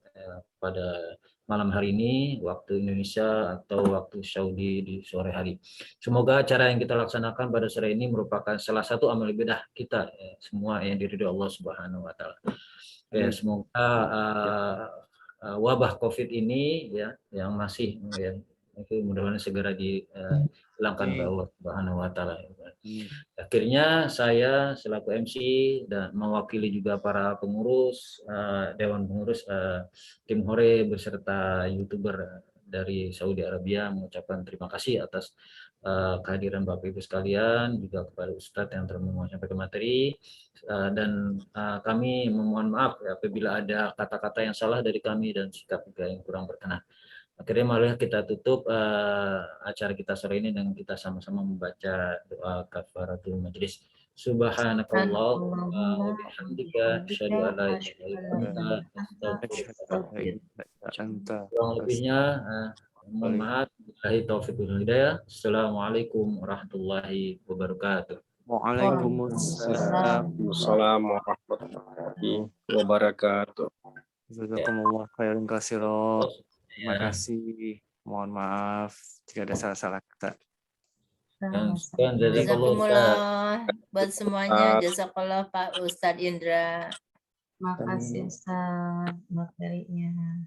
Pada malam hari ini waktu Indonesia atau waktu Saudi di sore hari. Semoga acara yang kita laksanakan pada sore ini merupakan salah satu amal ibadah kita ya, semua yang diridhoi Allah Subhanahu wa taala. Ya, semoga wabah Covid ini ya yang masih ya mudah-mudahan segera dihilangkan oleh Allah Subhanahu wa taala. Akhirnya saya selaku MC dan mewakili juga para pengurus dewan pengurus tim Hore beserta YouTuber dari Saudi Arabia mengucapkan terima kasih atas kehadiran Bapak Ibu sekalian, juga kepada Ustadz yang telah menyampaikan materi dan kami memohon maaf ya, apabila ada kata-kata yang salah dari kami dan sikap juga yang kurang berkenan. Akhirnya malah kita tutup acara kita sore ini dengan kita sama-sama membaca doa kafaratul majlis. Subhanakallah wa bihamdika asyhadu an la ilaha illa anta. Kurang lebihnya mohon maaf. Billahi taufiq wal hidayah. Assalamualaikum warahmatullahi wabarakatuh. Waalaikumsalam warahmatullahi wabarakatuh. Jazakumullah khairan katsiran. Terima kasih. Mohon maaf jika ada salah-salah kata. Jazakumullah buat semuanya. Jazakallah Pak Ustadz Indra. Makasih Ustaz materinya.